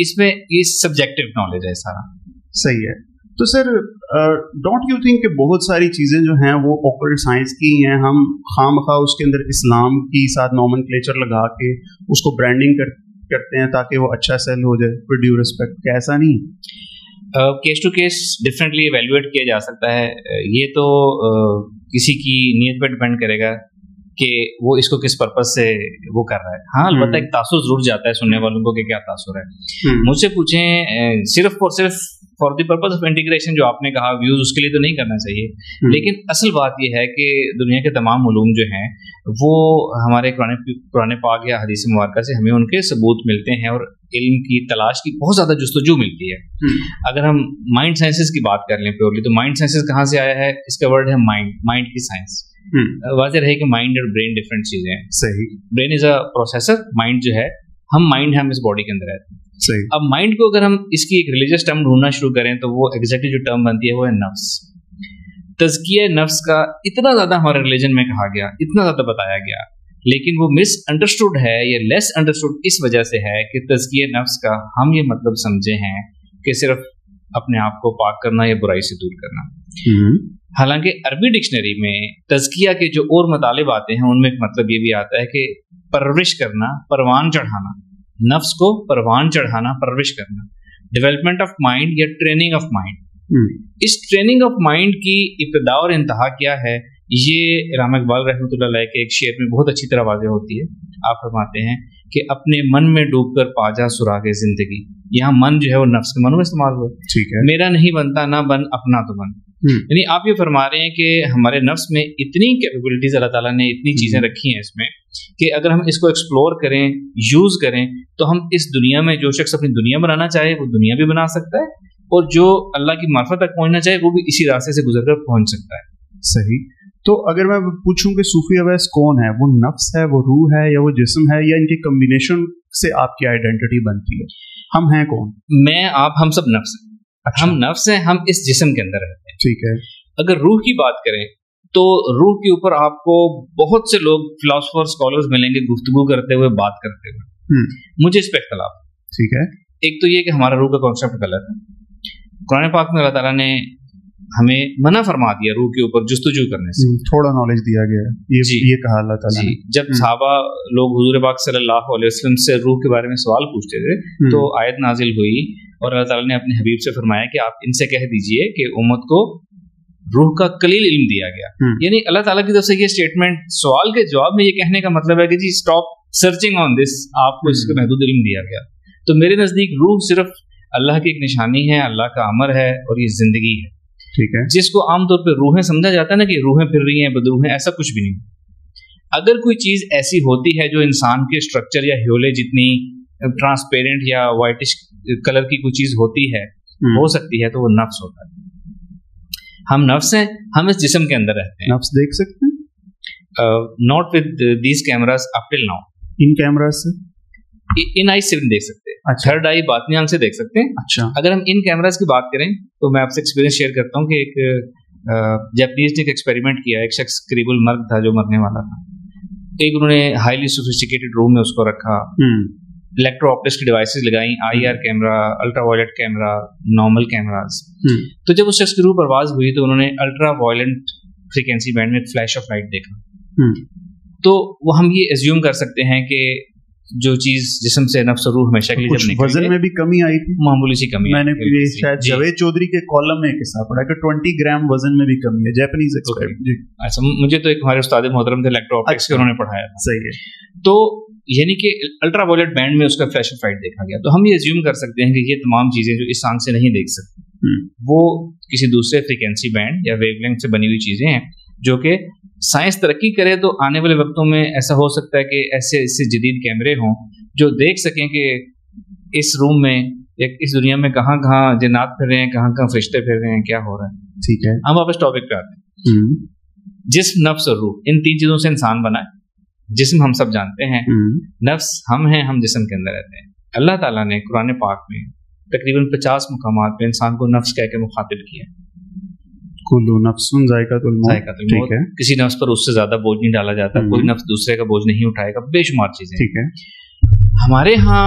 اس میں یہ subjective knowledge ہے سارا. صحیح ہے. تو سر ڈونٹ یو تھنک کہ بہت ساری چیزیں جو ہیں وہ اوکلٹ سائنس کی ہیں, ہم خواہ اس کے اندر اسلام کی ساتھ نومنکلیچر لگا کے اس کو برانڈنگ کرتے ہیں تاکہ وہ اچھا سیل ہو جائے ود ڈیو ریسپیکٹ, کہ ایسا نہیں؟ Case to case differently evaluate کیا جا سکتا ہے. یہ تو کسی کی نیت پہ ڈپینڈ کرے گا کہ وہ اس کو کس پرپز سے وہ کر رہا ہے. ہاں البتہ ایک تاثر ضرور جاتا ہے سننے والوں کو کہ کیا تاثر ہے. مجھ سے پوچھیں صرف اور صرف for the purpose of integration جو آپ نے کہا ویوز, اس کے لیے تو نہیں کرنا چاہیے. لیکن اصل بات یہ ہے کہ دنیا کے تمام علوم جو ہیں وہ ہمارے قرآن پاک یا حدیث مبارکہ سے ہمیں ان کے ثبوت ملتے ہیں اور علم کی تلاش کی بہت زیادہ جستجو ملتی ہے. اگر ہم مائنڈ سائنسز کی بات کر لیں پیورلی, تو مائنڈ سائنسز کہاں سے آیا ہے؟ اس کا ورڈ ہے مائنڈ کی سائنس. واضح رہے کہ مائنڈ اور برین ڈفرینٹ چیزیں ہیں. صحیح. Brain is a processor, mind جو ہے مائنڈ ہے, ہم اس باڈی کے اندر رہتے ہیں. صحیح. اب مائنڈ کو اگر ہم اس کی ایک ریلیجیس ٹرم ڈھونڈنا شروع کریں تو وہ ایگزیکٹلی جو ٹرم بنتی ہے وہ ہے نفس. تزکیہ نفس کا اتنا زیادہ ہمارے ریلیجن میں کہا گیا, اتنا زیادہ بتایا گیا, لیکن وہ مس انڈرسٹوڈ ہے یا لیس انڈرسٹوڈ اس وجہ سے ہے کہ تزکیہ نفس کا ہم یہ مطلب سمجھے ہیں کہ صرف اپنے آپ کو پاک کرنا یا برائی سے دور کرنا. حالانکہ عربی ڈکشنری میں تزکیہ کے جو اور مطالب آتے ہیں ان میں ایک مطلب یہ بھی آتا ہے کہ پرورش کرنا, پروان چڑھانا, نفس کو پروان چڑھانا, پرورش کرنا, ڈیولپمنٹ آف مائنڈ یا ٹریننگ آف مائنڈ. اس ٹریننگ آف مائنڈ کی ابتدا اور انتہا کیا ہے, یہ علامہ اقبال رحمۃ اللہ علیہ کے ایک شعر میں بہت اچھی طرح واضح ہوتی ہے. آپ فرماتے ہیں کہ اپنے من میں ڈوب کر پا جا سراغ زندگی. یہاں من جو ہے وہ نفس کے من میں استعمال ہوا. ٹھیک ہے. میرا نہیں بنتا نہ بن اپنا تو بن. یعنی آپ یہ فرما رہے ہیں کہ ہمارے نفس میں اتنی کیپیبلٹیز اللہ تعالیٰ نے اتنی چیزیں رکھی ہیں اس میں کہ اگر ہم اس کو ایکسپلور کریں, یوز کریں, تو ہم اس دنیا میں جو شخص اپنی دنیا بنانا چاہے وہ دنیا بھی بنا سکتا ہے, اور جو اللہ کی معرفت تک پہنچنا چاہے وہ بھی اسی راستے سے گزر کر پہنچ سکتا ہے. صحیح. تو اگر میں پوچھوں کہ صوفی اویس کون ہے, وہ نفس ہے, وہ روح ہے, یا وہ جسم ہے, یا ان کے کمبینیشن سے آپ کی آئیڈینٹی بنتی ہے؟ ہم ہیں کون؟ میں, آپ, ہم سب نفس ہیں. ہم نفس ہیں, ہم اس جسم کے اندر رہتے ہیں. ٹھیک ہے. اگر روح کی بات کریں تو روح کے اوپر آپ کو بہت سے لوگ فلاسفر اسکالرز ملیں گے گفتگو کرتے ہوئے, بات کرتے ہوئے. مجھے اس پہ اختلاف. ٹھیک ہے. ایک تو یہ کہ ہمارا روح کا کانسیپٹ غلط ہے. قرآن پاک میں اللہ تعالیٰ نے ہمیں منع فرما دیا روح کے اوپر جستجو کرنے سے. تھوڑا نالج دیا گیا ہے, یہ کہا اللہ تعالیٰ نے. جب صحابہ لوگ حضور پاک صلی اللہ علیہ وسلم سے روح کے بارے میں سوال پوچھتے تھے تو آیت نازل ہوئی اور اللہ تعالیٰ نے اپنے حبیب سے فرمایا کہ آپ ان سے کہہ دیجئے کہ امت کو روح کا قلیل علم دیا گیا. یعنی اللہ تعالیٰ کی طرف سے یہ اسٹیٹمنٹ, سوال کے جواب میں یہ کہنے کا مطلب ہے کہ جی اسٹاپ سرچنگ آن دس, آپ کو اس کا محدود علم دیا گیا. تو میرے نزدیک روح صرف اللہ کی ایک نشانی ہے, اللہ کا امر ہے, اور یہ زندگی ہے. ٹھیک ہے. جس کو عام طور پہ روحیں سمجھا جاتا ہے نا کہ روحیں پھر رہی ہیں, بدروحیں, ایسا کچھ بھی نہیں. اگر کوئی چیز ایسی ہوتی ہے جو انسان کے اسٹرکچر یا ہیولے جتنی ٹرانسپیرنٹ یا وائٹش کلر کی کوئی چیز ہوتی ہے, ہو سکتی ہے, تو وہ نفس ہوتا ہے. ہم نفس ہیں, ہم اس جسم کے اندر رہتے ہیں. نفس دیکھ سکتے ہیں؟ Not with these cameras up till now. In cameras سے ان آئی سے دیکھ سکتے ہیں. تھرڈ آئی باطنی آنکھ سے دیکھ سکتے ہیں. اچھا. اگر ہم ان کیمراز کی بات کریں تو میں آپ سے ایکسپیرینس شیئر کرتا ہوں کہ ایک جاپنیز نے ایک ایکسپیریمنٹ کیا. ایک شخص قریب المرگ تھا جو مرنے والا تھا. ایک انہوں نے ہائیلی سوفسٹیکیٹڈ روم میں اس کو رکھا, الیکٹرو آپٹکس کی ڈیوائسز لگائیں, I R camera, ultra violet camera, normal cameras. تو جب اس شخص کی روح پرواز ہوئی تو انہوں نے الٹرا وائلنٹ فریکوینسی بینڈ میں ایک فلیش آف لائٹ دیکھا. تو وہ ہم یہ ایزیوم کر سکتے ہیں کہ جو چیز جسم سے نفس اور روح ہمیشہ کے لیے جب نکل وزن میں بھی کمی آئی تھی, معمولی سی کمی. میں نے شاید جاوید چودھری کے کالم میں ایک حصہ پڑھا کہ 20 گرام وزن میں بھی کمی ہے, جاپنیز ایکسپرٹ. اچھا, مجھے تو ایک ہمارے استاد محترم تھے الیکٹرو آپٹکس کے, انہوں نے پڑھایا تھا. صحیح ہے. تو یعنی کہ الٹرا وائلٹ بینڈ میں اس کا فلیش آف لائٹ دیکھا گیا. تو ہم یہ ایزیوم کر سکتے ہیں کہ یہ تمام چیزیں جو اس آنکھ سے نہیں دیکھ سکتے وہ کسی دوسرے فریکوینسی بینڈ یا ویو لینتھ سے بنی ہوئی چیزیں ہیں, جو کہ سائنس ترقی کرے تو آنے والے وقتوں میں ایسا ہو سکتا ہے کہ ایسے جدید کیمرے ہوں جو دیکھ سکیں کہ اس روم میں یا اس دنیا میں کہاں کہاں جنات پھر رہے ہیں, کہاں کہاں فرشتے پھر رہے ہیں, کیا ہو رہا ہے. ٹھیک ہے. ہم واپس ٹاپک پہ آتے ہیں. جسم, نفس اور روح, ان تین چیزوں سے انسان بنا ہے. جسم ہم سب جانتے ہیں, نفس ہم ہیں, ہم جسم کے اندر رہتے ہیں. اللہ تعالیٰ نے قرآن پاک میں تقریباً 50 مقامات پہ انسان کو نفس کہہ کے مخاطب کیا. کلو نفس ذائقۃ الموت. ٹھیک ہے. کسی نفس پر اس سے زیادہ بوجھ نہیں ڈالا جاتا, کوئی نفس دوسرے کا بوجھ نہیں اٹھائے گا, بے شمار چیزیں. ٹھیک ہے. ہمارے ہاں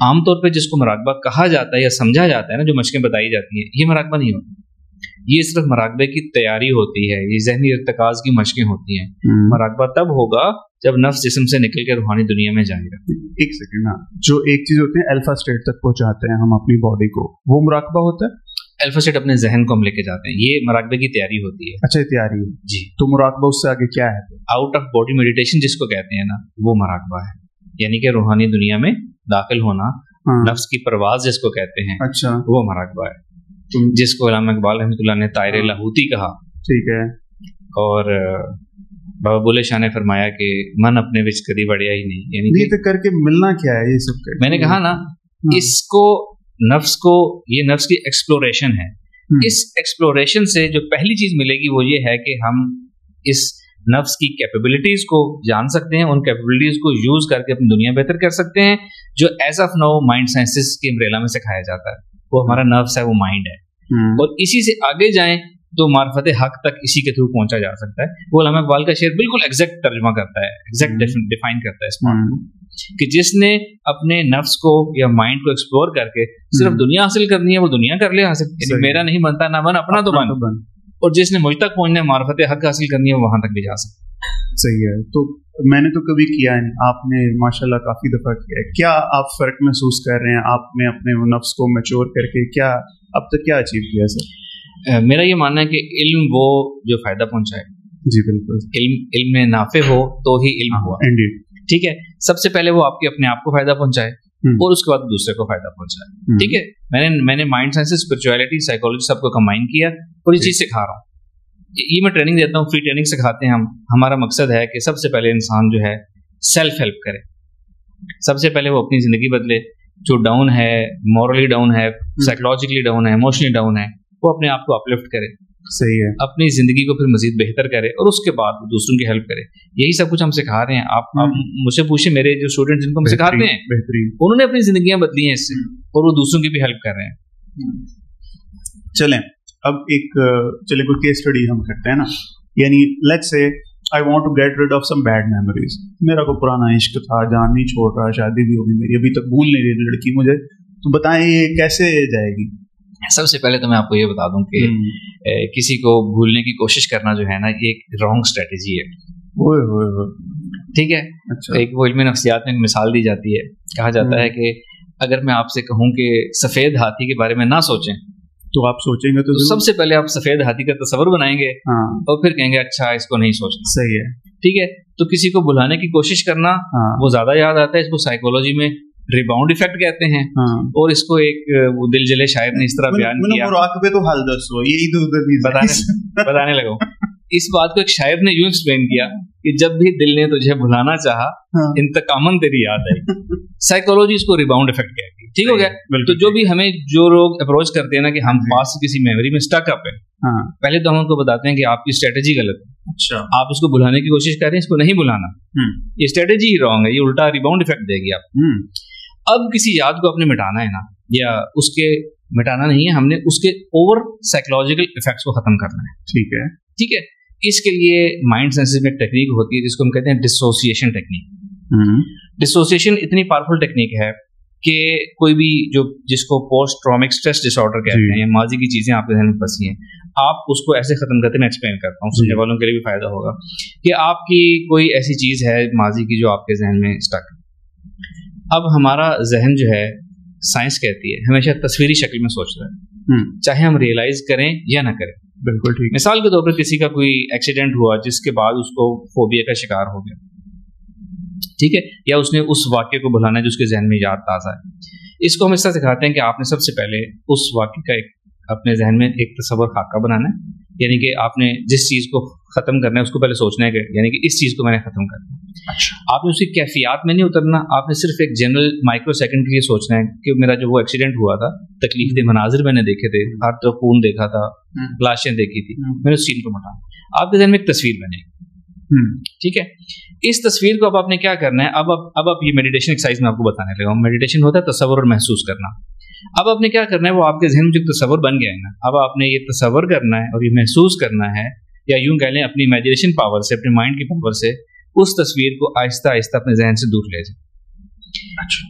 عام طور پہ جس کو مراقبہ کہا جاتا ہے یا سمجھا جاتا ہے نا، جو مشقیں بتائی جاتی ہیں، یہ مراقبہ نہیں ہوتا، یہ صرف مراقبے کی تیاری ہوتی ہے، یہ ذہنی ارتکاز کی مشقیں ہوتی ہیں۔ مراقبہ تب ہوگا جب نفس جسم سے نکل کے روحانی دنیا میں جائے گا۔ ایک سیکنڈ، ہاں، جو ایک چیز ہوتی ہے الفا اسٹیٹ تک پہنچاتے ہیں ہم اپنی باڈی کو، وہ مراقبہ ہوتا ہے؟ الفا اسٹیٹ اپنے ذہن کو ہم لے کے جاتے ہیں، یہ مراقبے کی تیاری ہوتی ہے۔ اچھا، تیاری ہے جی۔ تو مراقبہ اس سے آگے کیا ہے؟ آؤٹ آف باڈی میڈیٹیشن جس کو کہتے ہیں نا، وہ مراقبہ ہے، یعنی کہ روحانی دنیا میں داخل ہونا، نفس کی پرواز جس کو کہتے ہیں، اچھا، وہ مراقبہ ہے، جس کو علامہ اقبال رحمۃ اللہ نے طائر لاہوتی کہا۔ ٹھیک ہے۔ اور بابا بولے شاہ نے فرمایا کہ من اپنے وچ کدی وڑیا ہی نہیں، یعنی یہ تو کر کے ملنا کیا ہے یہ سب کر، میں نے کہا نا، اس کو نفس کو، یہ نفس کی ایکسپلوریشن ہے۔ اس ایکسپلوریشن سے جو پہلی چیز ملے گی وہ یہ ہے کہ ہم اس نفس کی کیپیبلٹیز کو جان سکتے ہیں، ان کیپیبلٹیز کو یوز کر کے اپنی دنیا بہتر کر سکتے ہیں، جو as of no mind sciences کے امبریلا میں سکھایا جاتا ہے۔ وہ ہمارا نفس ہے، وہ مائنڈ ہے، اور اسی سے آگے جائیں تو معرفت حق تک اسی کے تھرو پہنچا جا سکتا ہے۔ وہ علامہ اقبال کا شعر بالکل ایگزیکٹ ترجمہ کرتا ہے، ایگزیکٹ ڈیفائن کرتا ہے اس بات کو، کہ جس نے اپنے نفس کو یا مائنڈ کو ایکسپلور کر کے صرف دنیا حاصل کرنی ہے، وہ دنیا کر لے حاصل، یعنی میرا نہیں بنتا نہ بن، اپنا تو بن، اور جس نے مجھ تک پہنچنا ہے، معرفت حق حاصل کرنی ہے، وہ وہاں تک بھی جا سکتا ہے۔ صحیح ہے۔ تو میں نے تو کبھی کیا ہے نہیں، آپ نے ماشاءاللہ کافی دفعہ کیا ہے۔ کیا آپ فرق محسوس کر رہے ہیں آپ نے اپنے نفس کو میچور کر کے؟ کیا اب تک کیا اچیو کیا سر؟ میرا یہ ماننا ہے کہ علم وہ جو فائدہ پہنچائے، جی بالکل، علم میں نافع ہو تو ہی علم ہوا، ٹھیک ہے۔ سب سے پہلے وہ آپ کے اپنے آپ کو فائدہ پہنچائے، اور اس کے بعد دوسرے کو فائدہ پہنچائے، ٹھیک ہے۔ میں نے مائنڈ سائنس، اسپرچولیٹی، سائیکالوجی سب کو کمبائن کیا، اور یہ چیز سکھا رہا ہوں۔ یہ میں ٹریننگ دیتا ہوں، فری ٹریننگ سکھاتے ہیں ہم۔ ہمارا مقصد ہے کہ سب سے پہلے انسان جو ہے سیلف ہیلپ کرے، سب سے پہلے وہ اپنی زندگی بدلے، جو ڈاؤن ہے، مورلی ڈاؤن ہے، سائیکولوجیکلی ڈاؤن ہے، ایموشنلی ڈاؤن ہے، وہ اپنے آپ کو اپلفٹ کرے، صحیح ہے، اپنی زندگی کو پھر مزید بہتر کرے، اور اس کے بعد دوسروں کی ہیلپ کرے۔ یہی سب کچھ ہم سکھا رہے ہیں۔ آپ مجھ سے پوچھیں، میرے جو اسٹوڈنٹ جن کو ہم سکھاتے ہیں، انہوں نے اپنی زندگیاں بدلی ہیں اس سے، اور وہ دوسروں کی بھی ہیلپ کر رہے ہیں۔ چلیں اب چلے کوئی کیس اسٹڈی ہم کرتے ہیں نا، یعنی let's say I want to get rid of some bad memories. میرا کوئی پرانا عشق تھا، جان نہیں چھوڑ رہا، شادی بھی ہوگی میری، ابھی تک بھول نہیں رہی لڑکی مجھے، تو بتائیں یہ کیسے جائے گی؟ سب سے پہلے تو میں آپ کو یہ بتا دوں کہ کسی کو بھولنے کی کوشش کرنا جو ہے نا، یہ ایک رانگ اسٹریٹجی ہے، ٹھیک ہے۔ ایک وہ علم نفسیات میں ایک مثال دی جاتی ہے، کہا جاتا ہے کہ اگر میں آپ سے کہوں کہ سفید ہاتھی کے بارے میں نہ سوچیں، تو آپ سوچیں گے تو سب سے پہلے آپ سفید ہاتھی کا تصور بنائیں گے، اور پھر کہیں گے اچھا اس کو نہیں سوچنا، صحیح ہے، ٹھیک ہے۔ تو کسی کو بھلانے کی کوشش کرنا وہ زیادہ یاد آتا ہے، اس کو سائیکولوجی میں ریباؤنڈ ایفیکٹ کہتے ہیں، اور اس کو ایک وہ دل جلے شاعر نے اس طرح بیان کیا، مراقبے تو حل دسو، یہی تو بتانے لگا۔ اس بات کو ایک شاعر نے یوں ایکسپلین کیا کہ جب بھی دل نے تجھے بھلانا چاہا، انتقاماً تیری یاد آئی۔ سائیکولوجی اس کو ریباؤنڈ ایفیکٹ کہتی ہے، ٹھیک ہو گیا۔ تو جو بھی ہمیں جو لوگ اپروچ کرتے ہیں نا کہ ہم پاس کسی میموری میں اسٹک اپ ہیں، پہلے تو ہم ان کو بتاتے ہیں کہ آپ کی اسٹریٹجی غلط ہے، اچھا آپ اس کو بھلانے کی کوشش کر رہے ہیں، اس کو نہیں بھلانا، یہ اسٹریٹجی رانگ ہے، یہ الٹا ریباؤنڈ ایفیکٹ دے گی آپ۔ اب کسی یاد کو آپ نے مٹانا ہے نا، یا اس کے مٹانا نہیں ہے، ہم نے اس کے اوور سائیکولوجیکل ایفیکٹس کو ختم کرنا ہے، ٹھیک ہے، ٹھیک ہے۔ اس کے لیے مائنڈ سائنسز میں ایک ٹیکنیک ہوتی ہے جس کو ہم کہتے ہیں ڈسوسیشن ٹیکنیک۔ ڈسوسیشن اتنی پاورفل ٹیکنیک ہے کہ کوئی بھی جس کو پوسٹ ٹرامیک اسٹریس ڈس آرڈر کہتے ہیں، ماضی کی چیزیں آپ کے ذہن میں پھنسی ہیں، آپ اس کو ایسے ختم کرتے ہیں۔ میں ایکسپلین کرتا ہوں، سننے والوں کے لیے بھی فائدہ ہوگا کہ آپ کی کوئی ایسی چیز ہے ماضی کی جو آپ کے ذہن میں اسٹک ہے۔ اب ہمارا ذہن جو ہے، سائنس کہتی ہے، ہمیشہ تصویری شکل میں سوچتا ہے، چاہے ہم ریئلائز کریں یا نہ کریں۔ بالکل ٹھیک۔ مثال کے طور پر کسی کا کوئی ایکسیڈنٹ ہوا جس کے بعد اس کو فوبیا کا شکار ہو گیا، ٹھیک ہے، یا اس نے اس واقعے کو بھلانا ہے جو اس کے ذہن میں یاد تازہ ہے۔ اس کو ہم اس طرح سکھاتے ہیں کہ آپ نے سب سے پہلے اس واقعے کا اپنے ذہن میں ایک تصور خاکہ بنانا ہے، یعنی کہ آپ نے جس چیز کو ختم کرنا ہے اس کو پہلے سوچنا ہے کہ یعنی کہ اس چیز کو میں نے ختم کرنا ہے۔ آپ نے اس کی کیفیات میں نہیں اترنا، آپ نے صرف ایک جنرل مائکرو سیکنڈ کے لیے سوچنا ہے کہ میرا جو وہ ایکسیڈنٹ ہوا تھا، تکلیف دہ مناظر میں نے دیکھے تھے، ہر طرف خون دیکھا تھا، لاشیں دیکھی تھی، میں نے اس چیز کو مٹانا۔ آپ کے ذہن میں ایک تصویر بنے گی، ٹھیک ہے۔ اس تصویر کو اب آپ نے کیا کرنا ہے، اب آپ یہ میڈیٹیشن ایکسرسائز میں آپ کو بتانے لگا ہوں۔ میڈیٹیشن ہوتا ہے تصور اور محسوس کرنا۔ اب آپ نے کیا کرنا ہے، وہ آپ کے ذہن میں جو تصور بن گیا ہے نا، اب آپ نے یہ تصور کرنا ہے اور یہ محسوس کرنا ہے، یا یوں کہہ لیں اپنی امیجنیشن پاور سے، اپنے مائنڈ کی پاور سے اس تصویر کو آہستہ آہستہ اپنے ذہن سے دور لے جائیں۔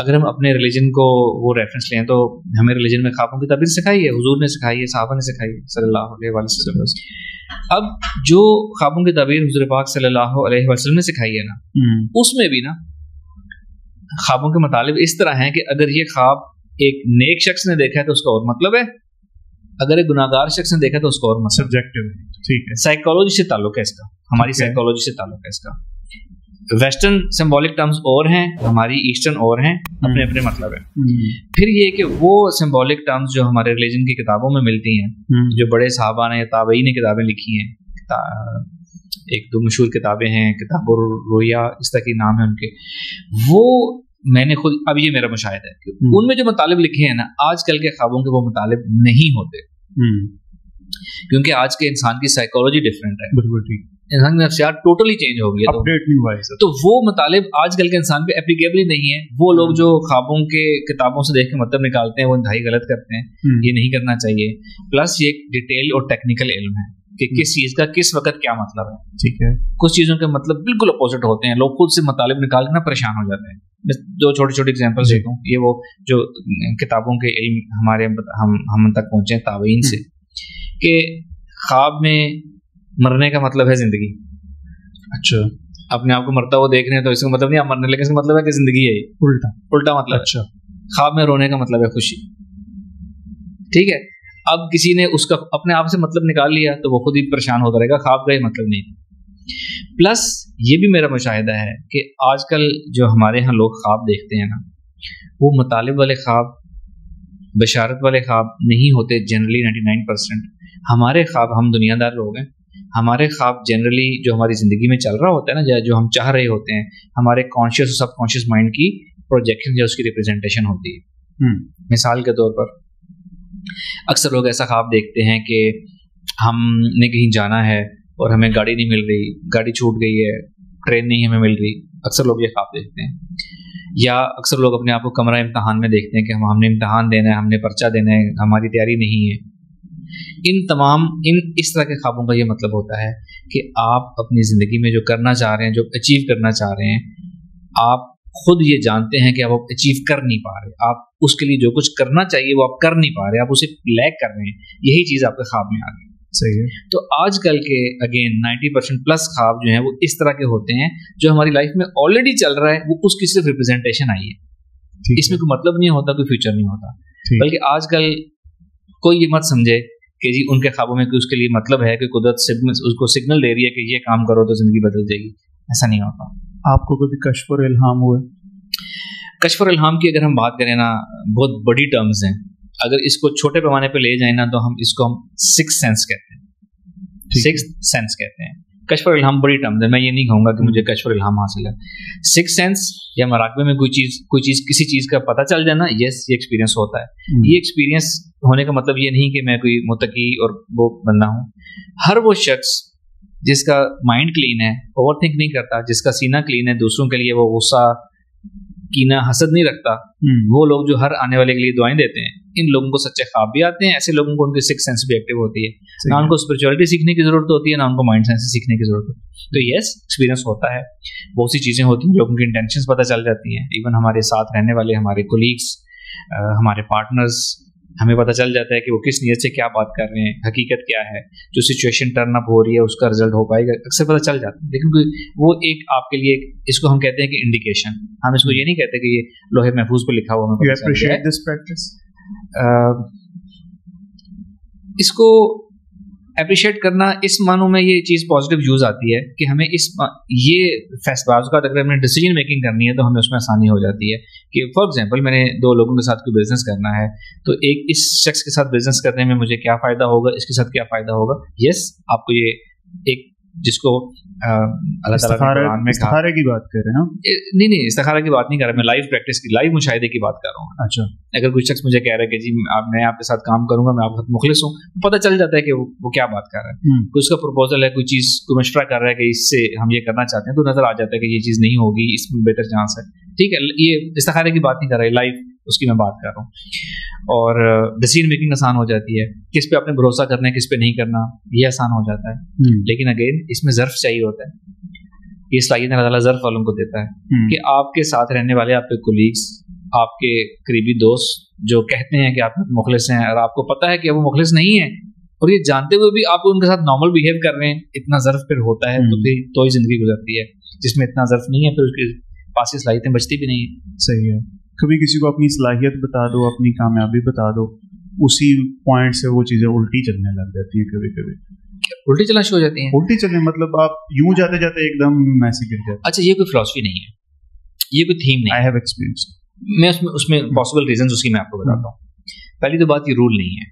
اگر ہم اپنے ریلیجن کو وہ ریفرنس لیں تو ہمیں ریلیجن میں خوابوں کی تعبیر سکھائی ہے, حضور نے سکھائی ہے, صحابہ نے سکھائی ہے صلی اللہ علیہ وسلم. اب جو خوابوں کی تعبیر حضور پاک صلی اللہ علیہ وسلم نے سکھائی ہے نا, اس میں بھی نا خوابوں کے مطالب اس طرح ہیں کہ اگر یہ خواب ایک نیک شخص نے دیکھا ہے تو اس کا اور مطلب ہے, اگر ایک گناہگار شخص نے دیکھا تو اس کا اور مطلب. سبجیکٹو, ٹھیک ہے, سائیکالوجی سے تعلق ہے اس کا, ہماری سائیکالوجی سے تعلق ہے اس کا. ویسٹرن سمبولک ٹرمز اور ہیں, ہماری ایسٹرن اور ہیں, اپنے اپنے مطلب ہیں. پھر یہ کہ وہ سمبولک ٹرمز جو ہمارے ریلیجن کی کتابوں میں ملتی ہیں, جو بڑے صحابہ نے تابعین نے کتابیں لکھی ہیں, ایک دو مشہور کتابیں ہیں, کتاب الرؤیا اس طرح کے نام ہیں ان کے, وہ میں نے خود, اب یہ میرا مشاہدہ ہے کہ ان میں جو مطالب لکھے ہیں نا, آج کل کے خوابوں کے وہ مطالب نہیں ہوتے, کیونکہ آج کے انسان کی سائیکالوجی ڈفرینٹ ہے. بالکل ٹھیک, انسان کی نفسیات ٹوٹلی چینج ہو گئی ہے, اپڈیٹ نہیں ہوا ہے, تو وہ مطالب آج کل کے انسان پہ اپلیکیبل ہی نہیں ہے. وہ لوگ جو خوابوں کے کتابوں سے دیکھ کے مطلب نکالتے ہیں وہ انتہائی غلط کرتے ہیں, یہ نہیں کرنا چاہیے. پلس یہ ایک ڈیٹیل اور ٹیکنیکل علم ہے کہ کس چیز کا کس وقت کیا مطلب ہے. ٹھیک ہے, کچھ چیزوں کے مطلب بالکل اپوزٹ ہوتے ہیں, لوگ خود سے مطالب نکال کے نا پریشان ہو جاتے ہیں. دو چھوٹی چھوٹی ایگزامپل دیتا ہوں, یہ وہ جو کتابوں کے علم ہمارے ہم تک پہنچے ہیں تابعین سے, کہ خواب میں مرنے کا مطلب ہے زندگی. اچھا, اپنے آپ کو مرتا ہوا دیکھ رہے ہیں تو اس کا مطلب نہیں آپ مرنے, لیکن اس کا مطلب ہے کہ زندگی ہے, الٹا مطلب. اچھا, خواب میں رونے کا مطلب ہے خوشی. ٹھیک ہے, اب کسی نے اس کا اپنے آپ سے مطلب نکال لیا تو وہ خود ہی پریشان ہوتا رہے گا, خواب کا یہ مطلب نہیں. پلس یہ بھی میرا مشاہدہ ہے کہ آج کل جو ہمارے ہاں لوگ خواب دیکھتے ہیں نا, وہ مطالب والے خواب, بشارت والے خواب نہیں ہوتے جنرلی 99%. ہمارے خواب, ہم دنیا دار لوگ ہیں, ہمارے خواب جنرلی جو ہماری زندگی میں چل رہا ہوتا ہے نا, جو ہم چاہ رہے ہوتے ہیں, ہمارے کانشیس اور سب کانشیس مائنڈ کی پروجیکشن یا اس کی ریپرزنٹیشن ہوتی ہے. مثال کے طور پر اکثر لوگ ایسا خواب دیکھتے ہیں کہ ہم نے کہیں جانا ہے اور ہمیں گاڑی نہیں مل رہی, گاڑی چھوٹ گئی ہے, ٹرین نہیں ہمیں مل رہی. اکثر لوگ یہ خواب دیکھتے ہیں. یا اکثر لوگ اپنے آپ کو کمرہ امتحان میں دیکھتے ہیں کہ ہم نے امتحان دینا ہے, ہم نے پرچہ دینا ہے, ہماری تیاری نہیں ہے. اس طرح کے خوابوں کا یہ مطلب ہوتا ہے کہ آپ اپنی زندگی میں جو کرنا چاہ رہے ہیں, جو اچیو کرنا چاہ رہے ہیں, آپ خود یہ جانتے ہیں کہ آپ اچیو کر نہیں پا رہے, آپ اس کے لیے جو کچھ کرنا چاہیے وہ آپ کر نہیں پا رہے, آپ اسے لیگ کر رہے ہیں. یہی چیز آپ کے خواب میں آ گئی. صحیح ہے. تو آج کل کے اگین 90% پلس خواب جو ہیں وہ اس طرح کے ہوتے ہیں جو ہماری لائف میں آلریڈی چل رہا ہے, وہ اس کی صرف ریپرزنٹیشن آئی ہے. اس میں کوئی مطلب نہیں ہوتا, کوئی فیوچر نہیں ہوتا. بلکہ آج کل کوئی یہ مت سمجھے کہ جی ان کے خوابوں میں اس کے لیے مطلب ہے کہ قدرت اس کو سگنل دے رہی ہے کہ یہ کام کرو تو زندگی بدل جائے گی. ایسا نہیں ہوتا. آپ کو کبھی کشف اور الہام ہوئے؟ کشف اور الہام کی اگر ہم بات کریں نا, بہت بڑی ٹرمز ہیں. اگر اس کو چھوٹے پیمانے پہ لے جائیں نا تو ہم اس کو سکس سینس کہتے ہیں. سکس سینس کہتے ہیں. کشف اور الہام بڑی ٹرمز ہے, میں یہ نہیں کہوں گا کہ مجھے کشف اور الہام حاصل ہے. سکس سینس یا مراقبے میں کوئی چیز کسی چیز کا پتہ چل جانا, یس یہ ایکسپیرینس ہوتا ہے. یہ ایکسپیرینس ہونے کا مطلب یہ نہیں کہ میں کوئی متقی اور وہ بندہ ہوں. ہر وہ شخص جس کا مائنڈ کلین ہے, اوور تھنک نہیں کرتا, جس کا سینہ کلین ہے, دوسروں کے لیے وہ غصہ کینہ حسد نہیں رکھتا, وہ لوگ جو ہر آنے والے کے لیے دعائیں دیتے ہیں, ان لوگوں کو سچے خواب بھی آتے ہیں. ایسے لوگوں کو ان کی سکس سینس بھی ایکٹیو ہوتی ہے. نہ ان کو اسپرچولیٹی سیکھنے کی ضرورت ہوتی ہے, نہ ان کو مائنڈ سائنس سیکھنے کی ضرورت ہوتی ہے. تو یس ایکسپیرینس ہوتا ہے. بہت سی چیزیں ہوتی ہیں, لوگوں کی انٹینشنس پتہ چل جاتی ہیں. ایون ہمارے ساتھ رہنے والے ہمارے کولیگس, ہمارے پارٹنرز, ہمیں پتہ چل جاتا ہے کہ وہ کس نیت سے کیا بات کر رہے ہیں, حقیقت کیا ہے, جو سچویشن ٹرن اپ ہو رہی ہے اس کا رزلٹ ہو پائے گا, اکثر پتہ چل جاتا ہے. لیکن وہ ایک آپ کے لیے, اس کو ہم کہتے ہیں کہ انڈیکیشن. ہم اس کو یہ نہیں کہتے کہ یہ لوہے محفوظ پہ لکھا ہوا ہے. اس کو اپریشیٹ کرنا اس معنوں میں یہ چیز پازیٹیو یوز آتی ہے کہ ہمیں یہ فیصلہ کا اگر ہمیں ڈیسیجن میکنگ کرنی ہے تو ہمیں اس میں آسانی ہو جاتی ہے. کہ فار ایگزامپل میں نے دو لوگوں کے ساتھ کوئی بزنس کرنا ہے, تو ایک اس شخص کے ساتھ بزنس کرنے میں مجھے کیا فائدہ ہوگا, اس کے ساتھ کیا فائدہ ہوگا. یس آپ کو یہ ایک جس کو اللہ تعالیٰ نے استخارے کی بات کر رہے ہیں, نہیں استخارہ کی بات نہیں کر رہا, میں لائف پریکٹس کی, لائف مشاہدے کی بات کر رہا ہوں. اچھا, اگر کوئی شخص مجھے کہہ رہا ہے کہ جی میں آپ کے ساتھ کام کروں گا, میں آپ کے ساتھ مخلص ہوں, پتہ چل جاتا ہے کہ وہ کیا بات کر رہا ہے. کوئی اس کا پروپوزل ہے, کوئی چیز کوئی مشورہ کر رہا ہے کہ اس سے ہم یہ کرنا چاہتے ہیں, تو نظر آ جاتا ہے کہ یہ چیز نہیں ہوگی, اس میں بہتر چانس ہے. ٹھیک ہے, یہ استخارے کی بات نہیں کر رہا, لائف اس کی میں بات کر رہا ہوں. اور ڈیسیجن میکنگ آسان ہو جاتی ہے, کس پہ آپ نے بھروسہ کرنا ہے, کس پہ نہیں کرنا, یہ آسان ہو جاتا ہے. لیکن اگین اس میں ظرف چاہیے ہوتا ہے. یہ صلاحیت اللہ تعالیٰ ظرف والوں کو دیتا ہے کہ آپ کے ساتھ رہنے والے آپ کے کولیگس, آپ کے قریبی دوست جو کہتے ہیں کہ آپ مخلص ہیں اور آپ کو پتہ ہے کہ وہ مخلص نہیں ہیں اور یہ جانتے ہوئے بھی آپ ان کے ساتھ نارمل بیہیو کر رہے ہیں, اتنا ظرف پھر ہوتا ہے تو پھر تو ہی زندگی گزرتی ہے. جس میں اتنا ظرف نہیں ہے پھر اس کے پاس صلاحیتیں بچتی بھی نہیں ہیں. صحیح ہے. کبھی کسی کو اپنی صلاحیت بتا دو, اپنی کامیابی بتا دو, اسی پوائنٹ سے وہ چیزیں الٹی چلنے لگ جاتی ہیں. کبھی کبھی الٹی چلنا شروع ہو جاتی ہیں. الٹی چلنے مطلب آپ یوں جاتے جاتے ایک دم ایسے گر جاتے. اچھا, یہ کوئی فلاسفی نہیں ہے, یہ کوئی تھیم نہیں. I have experience. میں اس میں پاسبل ریزنز اس کی میں آپ کو بتاتا ہوں. پہلی تو بات یہ رول نہیں ہے,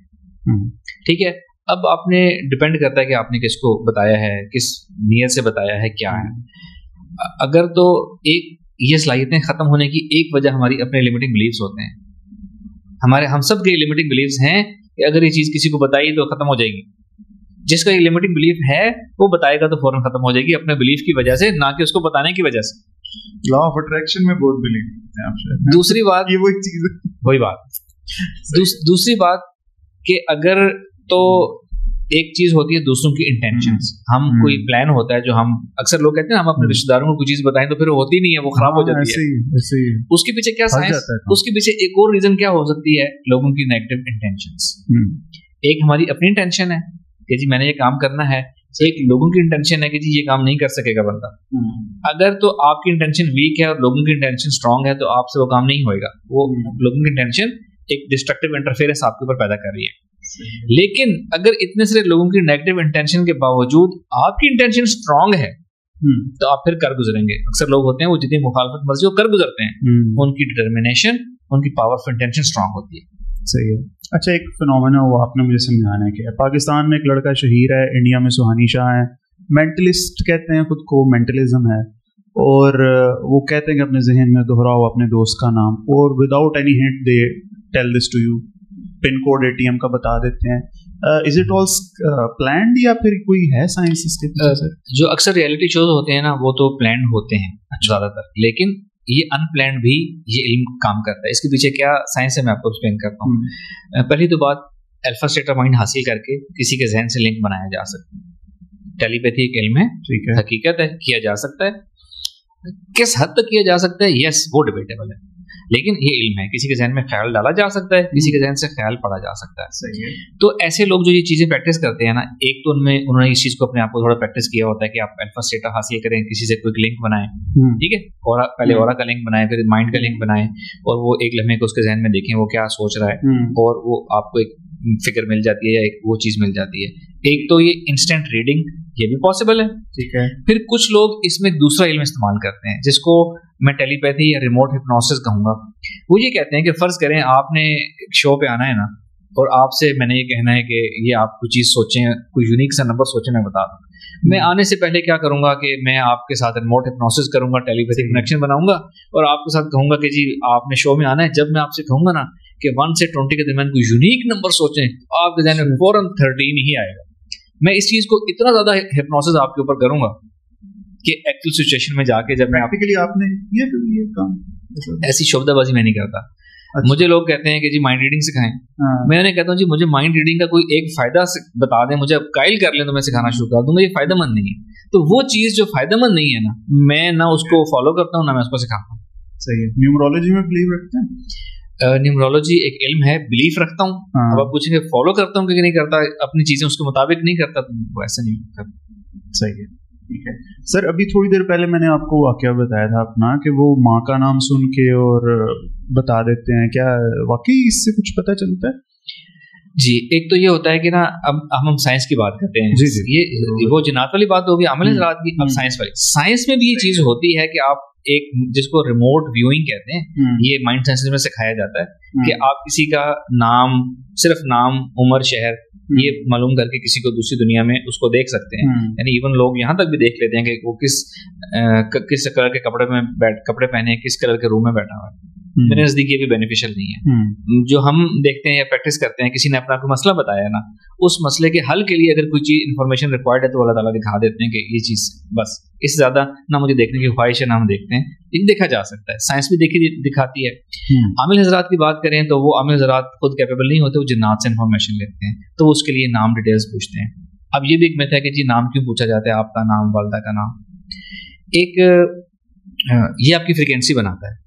ٹھیک ہے. اب آپ نے ڈپینڈ کرتا ہے کہ آپ نے کس کو بتایا ہے, کس نیت سے بتایا ہے, کیا ہے. اگر تو ایک یہ صلاحیتیں ختم ہونے کی ایک وجہ ہماری اپنے لمیٹنگ بلیفز ہوتے ہیں. ہم سب کے لمیٹنگ بلیفز ہیں کہ اگر یہ چیز کسی کو بتائی تو ختم ہو جائے گی. جس کا یہ لمیٹنگ بلیف ہے وہ بتائے گا تو فوراً ختم ہو جائے گی اپنے بلیف کی وجہ سے, نہ کہ اس کو بتانے کی وجہ سے. لا آف اٹریکشن میں بہت بلیو کرتے ہیں آپ. دوسری بات یہ وہی چیز ہے, وہی بات. دوسری بات کہ اگر تو ایک چیز ہوتی ہے دوسروں کی انٹینشنز. ہم کوئی پلان ہوتا ہے جو ہم اکثر لوگ کہتے ہیں ہم اپنے رشتہ داروں کو کوئی چیز بتائیں تو پھر وہ ہوتی نہیں ہے, وہ خراب ہو جاتی ہے. اس کے پیچھے کیا سائنس, اس کے پیچھے ایک اور ریزن کیا ہو سکتی ہے, لوگوں کی نیگیٹو انٹینشنز. ایک ہماری اپنی انٹینشن ہے کہ جی میں نے یہ کام کرنا ہے, ایک لوگوں کی انٹینشن ہے کہ جی یہ کام نہیں کر سکے گا بندہ. اگر تو آپ کی انٹینشن ویک ہے اور لوگوں کی انٹینشن اسٹرانگ ہے تو آپ سے وہ کام نہیں ہوئے گا. وہ لوگوں کی انٹینشن ایک ڈسٹرکٹیو انٹرفیئرنس آپ کے اوپر پیدا کر رہی ہے. لیکن اگر اتنے سارے لوگوں کی نیگیٹو انٹینشن کے باوجود آپ کی انٹینشن اسٹرانگ ہے تو آپ پھر کر گزریں گے. اکثر لوگ ہوتے ہیں وہ جتنی مخالفت مرضی وہ کر گزرتے ہیں, ان کی ڈٹرمنیشن, ان کی پاور آف انٹینشن اسٹرانگ ہوتی ہے. صحیح ہے. اچھا, ایک فنومینا وہ آپ نے مجھے سمجھانا ہے کہ پاکستان میں ایک لڑکا شہیر ہے, انڈیا میں سہانی شاہ ہیں, مینٹلسٹ کہتے ہیں خود کو, مینٹلزم ہے, اور وہ کہتے ہیں کہ اپنے ذہن میں دہراؤ اپنے دوست کا نام, اور without any hint they tell this to you, pin code A T M کا بتا دیتے ہیں. از اٹ آل پلانڈ یا پھر کوئی ہے سائنس اس کے پیچھے؟ جو اکثر ریئلٹی شوز ہوتے ہیں نا وہ تو پلانڈ ہوتے ہیں زیادہ تر, لیکن یہ ان پلانڈ بھی یہ علم کام کرتا ہے. اس کے پیچھے کیا سائنس ہے میں آپ کو ایکسپلین کرتا ہوں. پہلی تو بات, الفا اسٹیٹ آف مائنڈ حاصل کر کے کسی کے ذہن سے لنک بنایا جا سکتا ہے. ٹیلی پیتھی ایک علم ہے, حقیقت ہے, کیا جا سکتا ہے. کس حد تک کیا جا سکتا ہے, یس وہ ڈیبیٹیبل ہے, لیکن یہ علم ہے. کسی کے ذہن میں خیال ڈالا جا سکتا ہے, کسی کے ذہن سے خیال پڑھا جا سکتا ہے. صحیح ہے. تو ایسے لوگ جو یہ چیزیں پریکٹس کرتے ہیں نا, ایک تو انہوں نے اس چیز کو اپنے آپ کو تھوڑا پریکٹس کیا ہوتا ہے کہ آپ الفا اسٹیٹ حاصل کریں, کسی سے کوئی لنک بنائیں, ٹھیک ہے, اور پہلے اورا کا لنک بنائیں, پھر مائنڈ کا لنک بنائیں, اور وہ ایک لمحے کو اس کے ذہن میں دیکھیں وہ کیا سوچ رہا ہے, اور وہ آپ کو ایک فگر مل جاتی ہے یا ایک وہ چیز مل جاتی ہے. ایک تو یہ انسٹنٹ ریڈنگ, یہ بھی پاسبل ہے, ٹھیک ہے. پھر کچھ لوگ اس میں دوسرا علم استعمال کرتے ہیں جس کو میں ٹیلی پیتھی یا ریموٹ ہپنوسس کہوں گا. وہ یہ کہتے ہیں کہ فرض کریں آپ نے ایک شو پہ آنا ہے نا, اور آپ سے میں نے یہ کہنا ہے کہ یہ آپ کوئی چیز سوچیں, کوئی یونیک سا نمبر سوچیں, میں بتا دوں. میں آنے سے پہلے کیا کروں گا کہ میں آپ کے ساتھ ریموٹ ہپنوسس کروں گا, ٹیلی پیتھی کنیکشن بناؤں گا, اور آپ کے ساتھ کہوں گا کہ جی آپ نے شو میں آنا ہے. جب میں آپ سے کہوں گا نا کہ 1 سے 20 کے درمیان کوئی یونیک نمبر سوچیں, آپ کے ذہن میں فوراً 13 ہی آئے گا. میں اس چیز کو اتنا زیادہ ہپنوسس آپ کے اوپر کروں گا کہ ایکچوئل سچویشن میں جا کے جب میں آپ نے یہ کام ایسی شبدہ بازی میں نہیں کرتا. مجھے لوگ کہتے ہیں کہ جی مائنڈ ریڈنگ سکھائیں, میں انہیں کہتا ہوں جی مجھے مائنڈ ریڈنگ کا کوئی ایک فائدہ بتا دیں, مجھے قائل کر لیں تو میں سکھانا شروع کر دوں گا. یہ فائدہ مند نہیں ہے. تو وہ چیز جو فائدہ مند نہیں ہے نا, میں نہ اس کو فالو کرتا ہوں نہ میں اس کو سکھاتا ہوں. صحیح ہے. نیومرولوجی میں بلیو رکھتے ہیں. نیومرولوجی ایک علم ہے, بلیف رکھتا ہوں. اب آپ پوچھیں گے فالو کرتا ہوں کہ نہیں کرتا, اپنی چیزیں اس کے مطابق نہیں کرتا, تو ایسا نہیں کرتا. صحیح ہے. ٹھیک ہے سر, ابھی تھوڑی دیر پہلے میں نے آپ کو واقعہ بتایا تھا اپنا کہ وہ ماں کا نام سن کے اور بتا دیتے ہیں, کیا واقعی اس سے کچھ پتہ چلتا ہے؟ جی, ایک تو یہ ہوتا ہے کہ نا اب ہم سائنس کی بات کرتے ہیں, یہ وہ جنات والی بات ہوگی, عمل حضرات کی. اب سائنس والی, سائنس میں بھی یہ چیز ہوتی ہے کہ آپ ایک جس کو ریموٹ ویوئنگ کہتے ہیں, یہ مائنڈ سائنس میں سکھایا جاتا ہے کہ آپ کسی کا نام, صرف نام, عمر, شہر یہ معلوم کر کے کسی کو دوسری دنیا میں اس کو دیکھ سکتے ہیں. یعنی ایون لوگ یہاں تک بھی دیکھ لیتے ہیں کہ وہ کس کلر کے کپڑے پہنے, کس کلر کے روم میں بیٹھا ہوا ہے. میرے نزدیک یہ بھی بینیفیشل نہیں ہے. جو ہم دیکھتے ہیں یا پریکٹس کرتے ہیں, کسی نے اپنا کوئی مسئلہ بتایا نا, اس مسئلے کے حل کے لیے اگر کوئی چیز انفارمیشن ریکوائرڈ ہے تو اللہ تعالیٰ دکھا دیتے ہیں کہ یہ چیز, بس اس سے زیادہ نہ مجھے دیکھنے کی خواہش ہے نہ ہم دیکھتے ہیں. یہ دیکھا جا سکتا ہے, سائنس بھی دکھاتی ہے. عامل حضرات کی بات کریں تو وہ عامل حضرات خود کیپیبل نہیں ہوتے, وہ جنات سے انفارمیشن لیتے ہیں, تو اس کے لیے نام ڈیٹیلز پوچھتے ہیں. اب یہ بھی ایک میتھ ہے کہ جی نام کیوں پوچھا جاتا ہے, آپ کا نام, والدہ کا نام. ایک یہ آپ کی فریکوینسی بناتا ہے.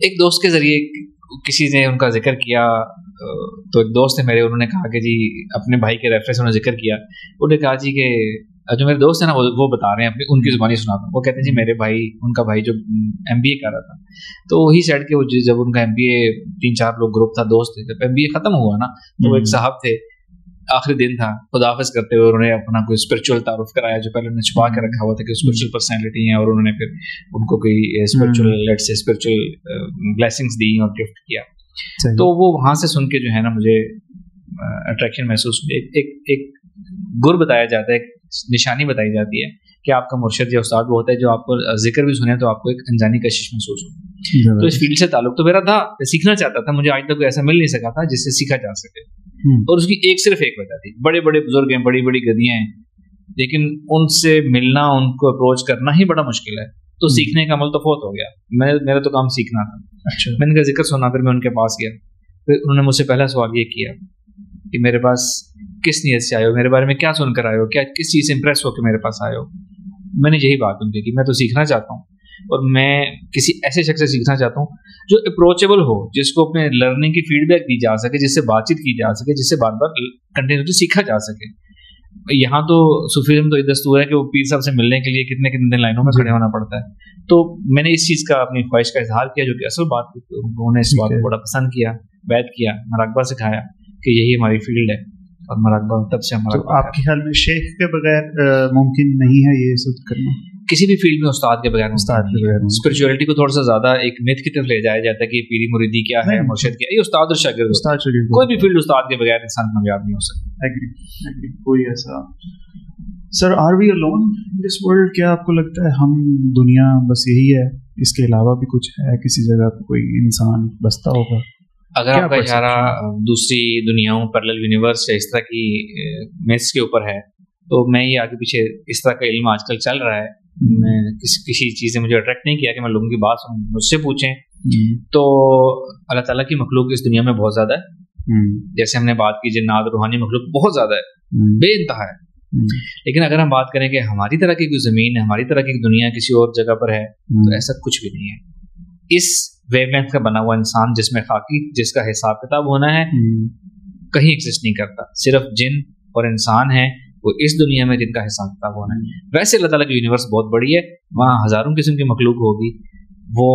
ایک دوست کے ذریعے کسی نے ان کا ذکر کیا, تو ایک دوست ہے میرے, انہوں نے کہا کہ جی اپنے بھائی کے ریفرنس انہوں نے ذکر کیا, انہوں نے کہا جی کہ جو میرے دوست ہیں نا وہ بتا رہے ہیں اپنی ان کی زبانی سناتا ہوں. وہ کہتے ہیں جی میرے بھائی, ان کا بھائی جو MBA کر رہا تھا, تو وہی سیڈ کے جب ان کا MBA 3-4 لوگ گروپ تھا, دوست تھے, جب MBA ختم ہوا نا تو وہ ایک صاحب تھے, آخری دن تھا, خداحافظ کرتے ہوئے انہوں نے اپنا کوئی اسپرچل تعارف کرایا جو پہلے انہوں نے چھپا کے رکھا ہوا تھا کہ اسپرچل پرسنالٹی ہیں, اور انہوں نے پھر ان کو کوئی اسپرچل بلیسنگس دی اور گفٹ کیا. تو وہ وہاں سے سن کے جو ہے نا مجھے اٹریکشن محسوس ہوئی. ایک گر بتایا جاتا ہے, ایک نشانی بتائی جاتی ہے کہ آپ کا مرشد یا استاد وہ ہوتا ہے جو آپ کو ذکر بھی سنے تو آپ کو ایک انجانی کشش محسوس ہو. تو اس فیلڈ سے تعلق تو میرا تھا, سیکھنا چاہتا تھا, مجھے آج تک کوئی ایسا مل نہیں سکا تھا جس سے سیکھا جا سکے. اور اس کی صرف ایک وجہ تھی, بڑے بڑے بزرگ ہیں, بڑی بڑی گدیاں ہیں, لیکن ان سے ملنا, ان کو اپروچ کرنا ہی بڑا مشکل ہے. تو سیکھنے کا عمل تو فوت ہو گیا, میرا تو کام سیکھنا تھا. میں نے کا ذکر سنا, پھر میں ان کے پاس گیا, پھر انہوں نے مجھ سے پہلا سوال یہ کیا کہ میرے پاس کس نیت سے آئے ہو, میرے بارے میں کیا سن کر آئے ہو, کیا کس چیز سے امپریس ہو کے میرے پاس آئے ہو. میں نے یہی بات ان کی کہ میں تو سیکھنا چاہتا ہوں, اور میں کسی ایسے شخص سے سیکھنا چاہتا ہوں جو اپروچیبل ہو, جس کو اپنے لرننگ کی فیڈ بیک دی جا سکے, جس سے بات چیت کی جا سکے, جس سے بار بار کنٹینیوسلی سیکھا جا سکے. یہاں تو صوفیزم تو یہ دستور ہے کہ وہ پیر صاحب سے ملنے کے لیے کتنے دن لائنوں میں کھڑے ہونا پڑتا ہے. تو میں نے اس چیز کا, اپنی خواہش کا اظہار کیا, جو کہ اصل بات تھی. انہوں نے اس بات کو بڑا پسند کیا, بیعت کیا, مراقبہ سکھایا کہ یہی ہماری فیلڈ ہے, اور مراقبہ تب سے ہمارا. آپ کے خیال میں شیخ کے بغیر ممکن نہیں ہے یہ سب کرنا؟ کسی بھی فیلڈ میں استاد کے بغیر, اسپرچولیٹی کو تھوڑا سا زیادہ ایک میتھ کی طرف لے جایا جاتا ہے کہ پیری مریدی کیا ہے, مرشد کیا ہے, یہ استاد اور شاگرد. کوئی بھی فیلڈ استاد کے بغیر انسان کامیاب نہیں ہو سکتا. ایگری. کوئی ایسا sir, are we alone in this world? کیا آپ کو لگتا ہے ہم دنیا بس یہی ہے, اس کے علاوہ بھی کچھ ہے, کسی جگہ پہ کوئی انسان بستا ہوگا؟ اگر آپ کا اشارہ دوسری دنیاؤں, پیرلل یونیورس یا اس طرح کی میتھس کے اوپر ہے, تو میں یہ آگے پیچھے اس طرح کا علم آج کل چل رہا ہے. میں کسی چیز نے مجھے اٹریکٹ نہیں کیا کہ میں لوگوں کی بات سنوں, مجھ سے پوچھیں تو اللہ تعالیٰ کی مخلوق اس دنیا میں بہت زیادہ ہے. جیسے ہم نے بات کی جنات, روحانی مخلوق بہت زیادہ ہے, بے انتہا ہے. لیکن اگر ہم بات کریں کہ ہماری طرح کی کوئی زمین ہے, ہماری طرح کی دنیا کسی اور جگہ پر ہے, تو ایسا کچھ بھی نہیں ہے. اس ویو لینتھ کا بنا ہوا انسان جس میں خاکی, جس کا حساب کتاب ہونا ہے, کہیں ایگزسٹ نہیں کرتا. صرف جن اور انسان ہیں وہ اس دنیا میں جن کا حساب کتاب ہونا ہے. ویسے اللہ تعالیٰ کی یونیورس بہت بڑی ہے, وہاں ہزاروں قسم کی مخلوق ہوگی. وہ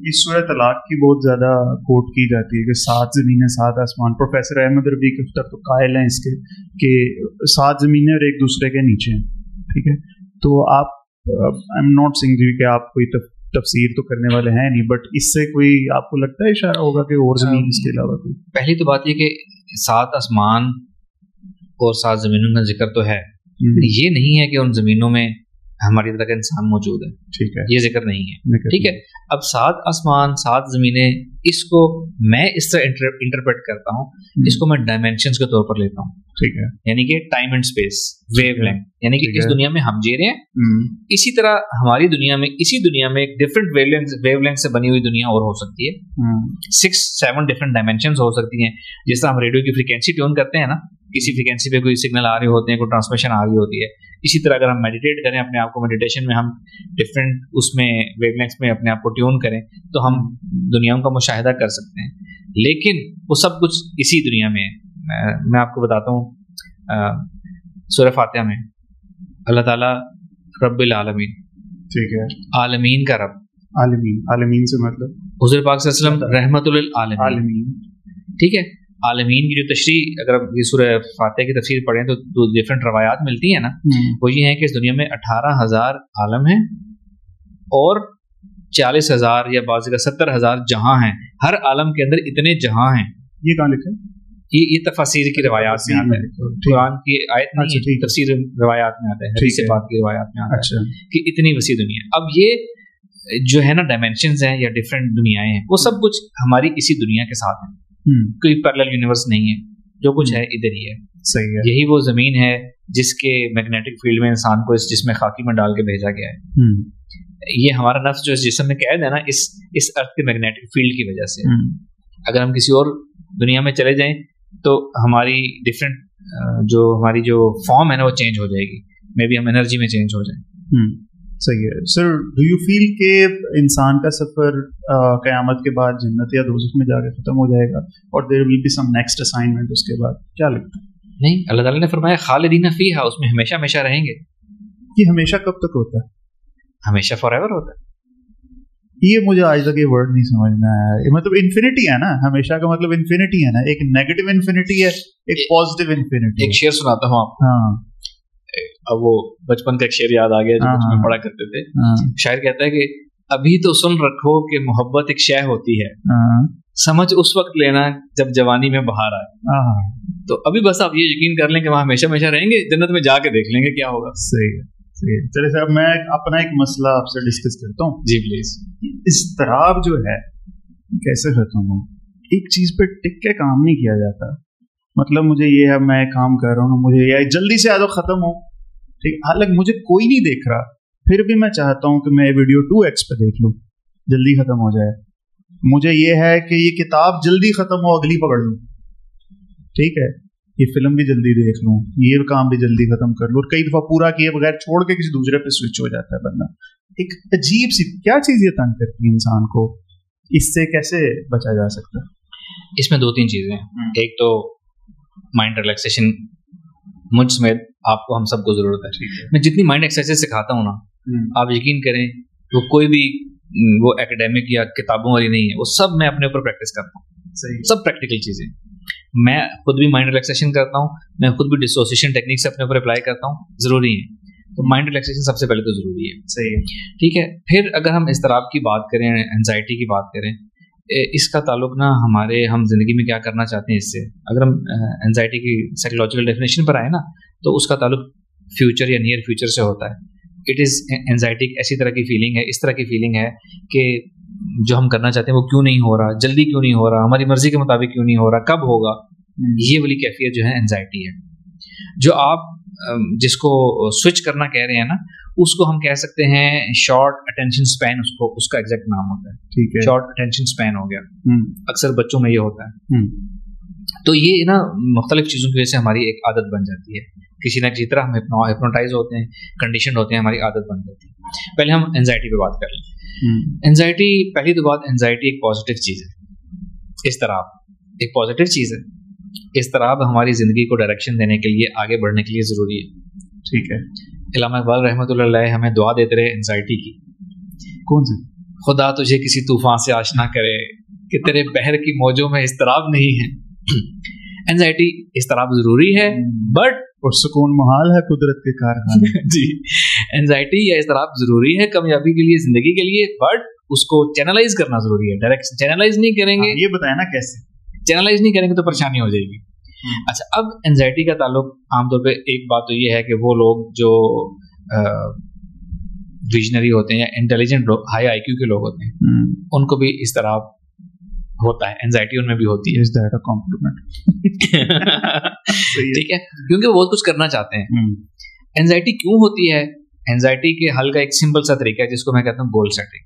اس سورہ طلاق کی بہت زیادہ کوٹ کی جاتی ہے کہ 7 زمینیں 7 آسمان. پروفیسر احمد رفیق اختر تو قائل ہیں اس کے کہ 7 زمینیں اور ایک دوسرے کے نیچے ہیں. ٹھیک ہے, تو آپ, آئی ایم ناٹ سیئنگ کہ آپ کوئی تفسیر تو کرنے والے ہیں نہیں, بٹ اس سے کوئی آپ کو لگتا ہے اشارہ ہوگا کہ اور زمین اس کے علاوہ کوئی؟ پہلی تو بات یہ کہ 7 آسمان اور 7 زمینوں کا ذکر تو ہے, یہ نہیں ہے کہ ان زمینوں میں ہماری طرح کا انسان موجود ہے. ٹھیک ہے, یہ ذکر نہیں ہے. ٹھیک ہے, اب 7 آسمان 7 زمینیں, اس کو میں اس طرح انٹرپریٹ کرتا ہوں, اس کو میں ڈائمینشنز کے طور پر لیتا ہوں. ٹھیک ہے, یعنی کہ time and space, wave length, یعنی کہ اس دنیا میں ہم جی رہے ہیں, اسی طرح ہماری دنیا میں, اسی دنیا میں ایک ڈفرینٹ ویو لینتھ سے بنی ہوئی دنیا اور ہو سکتی ہے. 6-7 ڈفرینٹ ڈائمینشنز ہو سکتی ہیں. جس طرح ہم ریڈیو کی فریکوینسی ٹیون کرتے ہیں نا, کسی فریکوینسی پہ کوئی سگنل آ رہے ہوتے ہیں, کوئی ٹرانسمیشن آ رہی ہوتی ہے. اسی طرح اگر ہم میڈیٹیٹ کریں اپنے آپ کو, میڈیٹیشن میں ہم ڈفرینٹ اس میں ویو لینتھ میں اپنے آپ کو ٹیون کریں, تو ہم دنیاؤں کا مشاہدہ کر سکتے ہیں. لیکن وہ سب کچھ اسی دنیا میں ہے. میں آپ کو بتاتا ہوں, سورہ فاتحہ میں اللہ تعالیٰ رب العالمین, ٹھیک ہے, عالمین کا رب, عالمین سے مطلب حضور پاک صلی اللہ علیہ وسلم رحمت للعالمین. ٹھیک ہے, عالمین کی جو تشریح, اگر آپ یہ سورہ فاتحہ کی تفسیر پڑھیں تو دو ڈفرینٹ روایات ملتی ہیں نا, وہ یہ ہیں کہ اس دنیا میں 18,000 عالم ہیں اور 40,000 یا بعض جگہ 70,000 جہاں ہیں. ہر عالم کے اندر اتنے جہاں ہیں. یہ کہاں لکھا ہے؟ یہ تفاسیر کی روایات میں آتا ہے, قرآن کی آیت نہیں ہے, تفسیر روایات میں آتا ہے, حدیث پاک کی روایات میں آتا ہے کہ اتنی وسیع دنیا. اب یہ جو ہے نا ڈائمینشنز ہیں یا ڈفرینٹ دنیایں ہیں, وہ سب کچھ ہماری اسی دنیا کے ساتھ ہیں. کوئی پیرلل یونیورس نہیں ہے, جو کچھ ہے ادھر ہی ہے. صحیح ہے. یہی وہ زمین ہے جس کے میگنیٹک فیلڈ میں انسان کو اس جسم خاکی میں ڈال کے بھیجا گیا ہے. یہ ہمارا نفس جو اس جسم میں قید ہے نا, اس ارتھ کے میگنیٹک فیلڈ کی وجہ سے. اگر ہم کسی اور دنیا میں چلے جائیں تو ہماری ڈفرینٹ جو ہماری جو فارم ہے نا وہ چینج ہو جائے گی. مے بی ہم انرجی میں چینج ہو جائیں. صحیح ہے سر. ڈو یو فیل کہ انسان کا سفر قیامت کے بعد جنت یا دوزخ میں جا کے ختم ہو جائے گا اور there will be some next assignment اس کے بعد؟ کیا لگتا ہے؟ نہیں, اللہ تعالیٰ نے فرمایا خالدین فیہا, اس میں ہمیشہ ہمیشہ رہیں گے. یہ ہمیشہ کب تک ہوتا ہے؟ ہمیشہ فار ایور ہوتا ہے. یہ مجھے آج تک یہ ورڈ نہیں سمجھ میں آیا. مطلب انفینٹی ہے نا, ہمیشہ کا مطلب انفینٹی ہے نا. ایک نیگیٹو انفینٹی ہے, ایک پازیٹیو انفینٹی. ایک شعر سناتا ہوں آپ کو. ہاں, اب وہ بچپن کا ایک شعر یاد آ گیا جو بچپن میں پڑھا کرتے تھے. شاعر کہتا ہے کہ ابھی تو سن رکھو کہ محبت ایک شے ہوتی ہے, سمجھ اس وقت لینا جب جوانی میں بہار آئے. تو ابھی بس آپ یہ یقین کر لیں کہ وہاں ہمیشہ ہمیشہ رہیں گے, جنت میں جا کے دیکھ لیں گے کیا ہوگا. صحیح ہے. چلے صاحب, میں اپنا ایک مسئلہ آپ سے ڈسکس کرتا ہوں. جی پلیز. اضطراب جو ہے کیسے ختم ہو؟ ایک چیز پہ ٹک کے کام نہیں کیا جاتا. مطلب مجھے یہ ہے, میں کام کر رہا ہوں, مجھے یہ جلدی سے آ جاؤ ختم ہو, ٹھیک, حالانکہ مجھے کوئی نہیں دیکھ رہا, پھر بھی میں چاہتا ہوں کہ میں ویڈیو 2x پہ دیکھ لوں, جلدی ختم ہو جائے. مجھے یہ ہے کہ یہ کتاب جلدی ختم ہو, اگلی پکڑ لوں, ٹھیک ہے, یہ فلم بھی جلدی دیکھ لوں, یہ کام بھی جلدی ختم کر لوں, اور کئی دفعہ پورا کیے بغیر چھوڑ کے کسی دوسرے پہ سوئچ ہو جاتا ہے بندہ. ایک عجیب سی کیا چیز یہ تنگ کرتی ہے انسان کو, اس سے کیسے بچا جا سکتا ہے؟ اس میں 2-3 چیزیں ہیں. ایک تو مائنڈ ریلیکسیشن, مجھ سمیت آپ کو, ہم سب کو ضرورت ہے. میں جتنی مائنڈ ایکسرسائز سکھاتا ہوں نا, آپ یقین کریں وہ کوئی بھی وہ ایکیڈیمک یا کتابوں والی نہیں ہے, وہ سب میں اپنے اوپر پریکٹس کرتا ہوں. سب پریکٹیکل چیزیں. میں خود بھی مائنڈ ریلیکسیشن کرتا ہوں, میں خود بھی ڈسوسیشن ٹیکنیک سے اپنے اوپر اپلائی کرتا ہوں, ضروری ہے. تو مائنڈ ریلیکسیشن سب سے پہلے تو ضروری ہے. صحیح ہے, ٹھیک ہے. پھر اگر ہم اضطراب کی بات کریں, انزائٹی کی بات کریں, اس کا تعلق نا ہم زندگی میں کیا کرنا چاہتے ہیں اس سے. اگر ہم انزائٹی کی سائیکولوجیکل ڈیفینیشن پر آئے نا, تو اس کا تعلق فیوچر یا نیئر فیوچر سے ہوتا ہے. اٹ از انزائٹی ایسی طرح کی فیلنگ ہے, اس طرح کی فیلنگ ہے کہ جو ہم کرنا چاہتے ہیں وہ کیوں نہیں ہو رہا, جلدی کیوں نہیں ہو رہا, ہماری مرضی کے مطابق کیوں نہیں ہو رہا, کب ہوگا. یہ والی کیفیت جو ہے انزائٹی ہے. جو آپ جس کو سوئچ کرنا کہہ رہے ہیں نا, اس کو ہم کہہ سکتے ہیں شارٹ اٹینشن اسپین, اس کا ایگزیکٹ نام ہوتا ہے. ٹھیک ہے, شارٹ اٹینشن اسپین ہو گیا. اکثر بچوں میں یہ ہوتا ہے. تو یہ نا مختلف چیزوں کی وجہ سے ہماری ایک عادت بن جاتی ہے. کسی نہ کسی طرح ہم ہپنوٹائز ہوتے ہیں, کنڈیشن ہوتے ہیں, ہماری عادت بن جاتی ہے. پہلے ہم انزائٹی پہ بات کر لیں. انزائٹی, پہلی تو بات, انزائٹی ایک پازیٹیو چیز ہے. اضطراب ایک پازیٹیو چیز ہے. اضطراب ہماری زندگی کو ڈائریکشن دینے کے لیے, آگے بڑھنے کے لیے ضروری ہے. ٹھیک ہے. علامہ اقبال رحمۃ اللہ علیہ ہمیں دعا دیتے رہے انزائٹی کی. کون سی؟ خدا تجھے کسی طوفان سے آشنا کرے کہ تیرے بحر کی موجوں میں اضطراب نہیں ہے. انزائٹی, اضطراب ضروری ہے بٹ اور سکون محال ہے قدرت کے کارخانے. جی, انزائٹی یا اضطراب ضروری ہے کامیابی کے لیے, زندگی کے لیے, بٹ اس کو چینلائز کرنا ضروری ہے. ڈائریکٹ چینلائز نہیں کریں گے, یہ بتائیں نا کیسے چینلائز نہیں کریں گے تو پریشانی ہو جائے گی. اچھا, اب انزائٹی کا تعلق عام طور پہ ایک بات تو یہ ہے کہ وہ لوگ جو ویژنری ہوتے ہیں یا انٹیلیجنٹ لوگ, ہائی آئی کیو کے لوگ ہوتے ہیں, ان کو بھی اضطراب ہوتا ہے, انزائٹی ان میں بھی ہوتی ہے. ٹھیک ہے, کیونکہ وہ بہت کچھ کرنا چاہتے ہیں. انزائٹی کیوں ہوتی ہے؟ انزائٹی کے حل کا ایک سمپل سا طریقہ ہے جس کو میں کہتا ہوں گول سیٹنگ.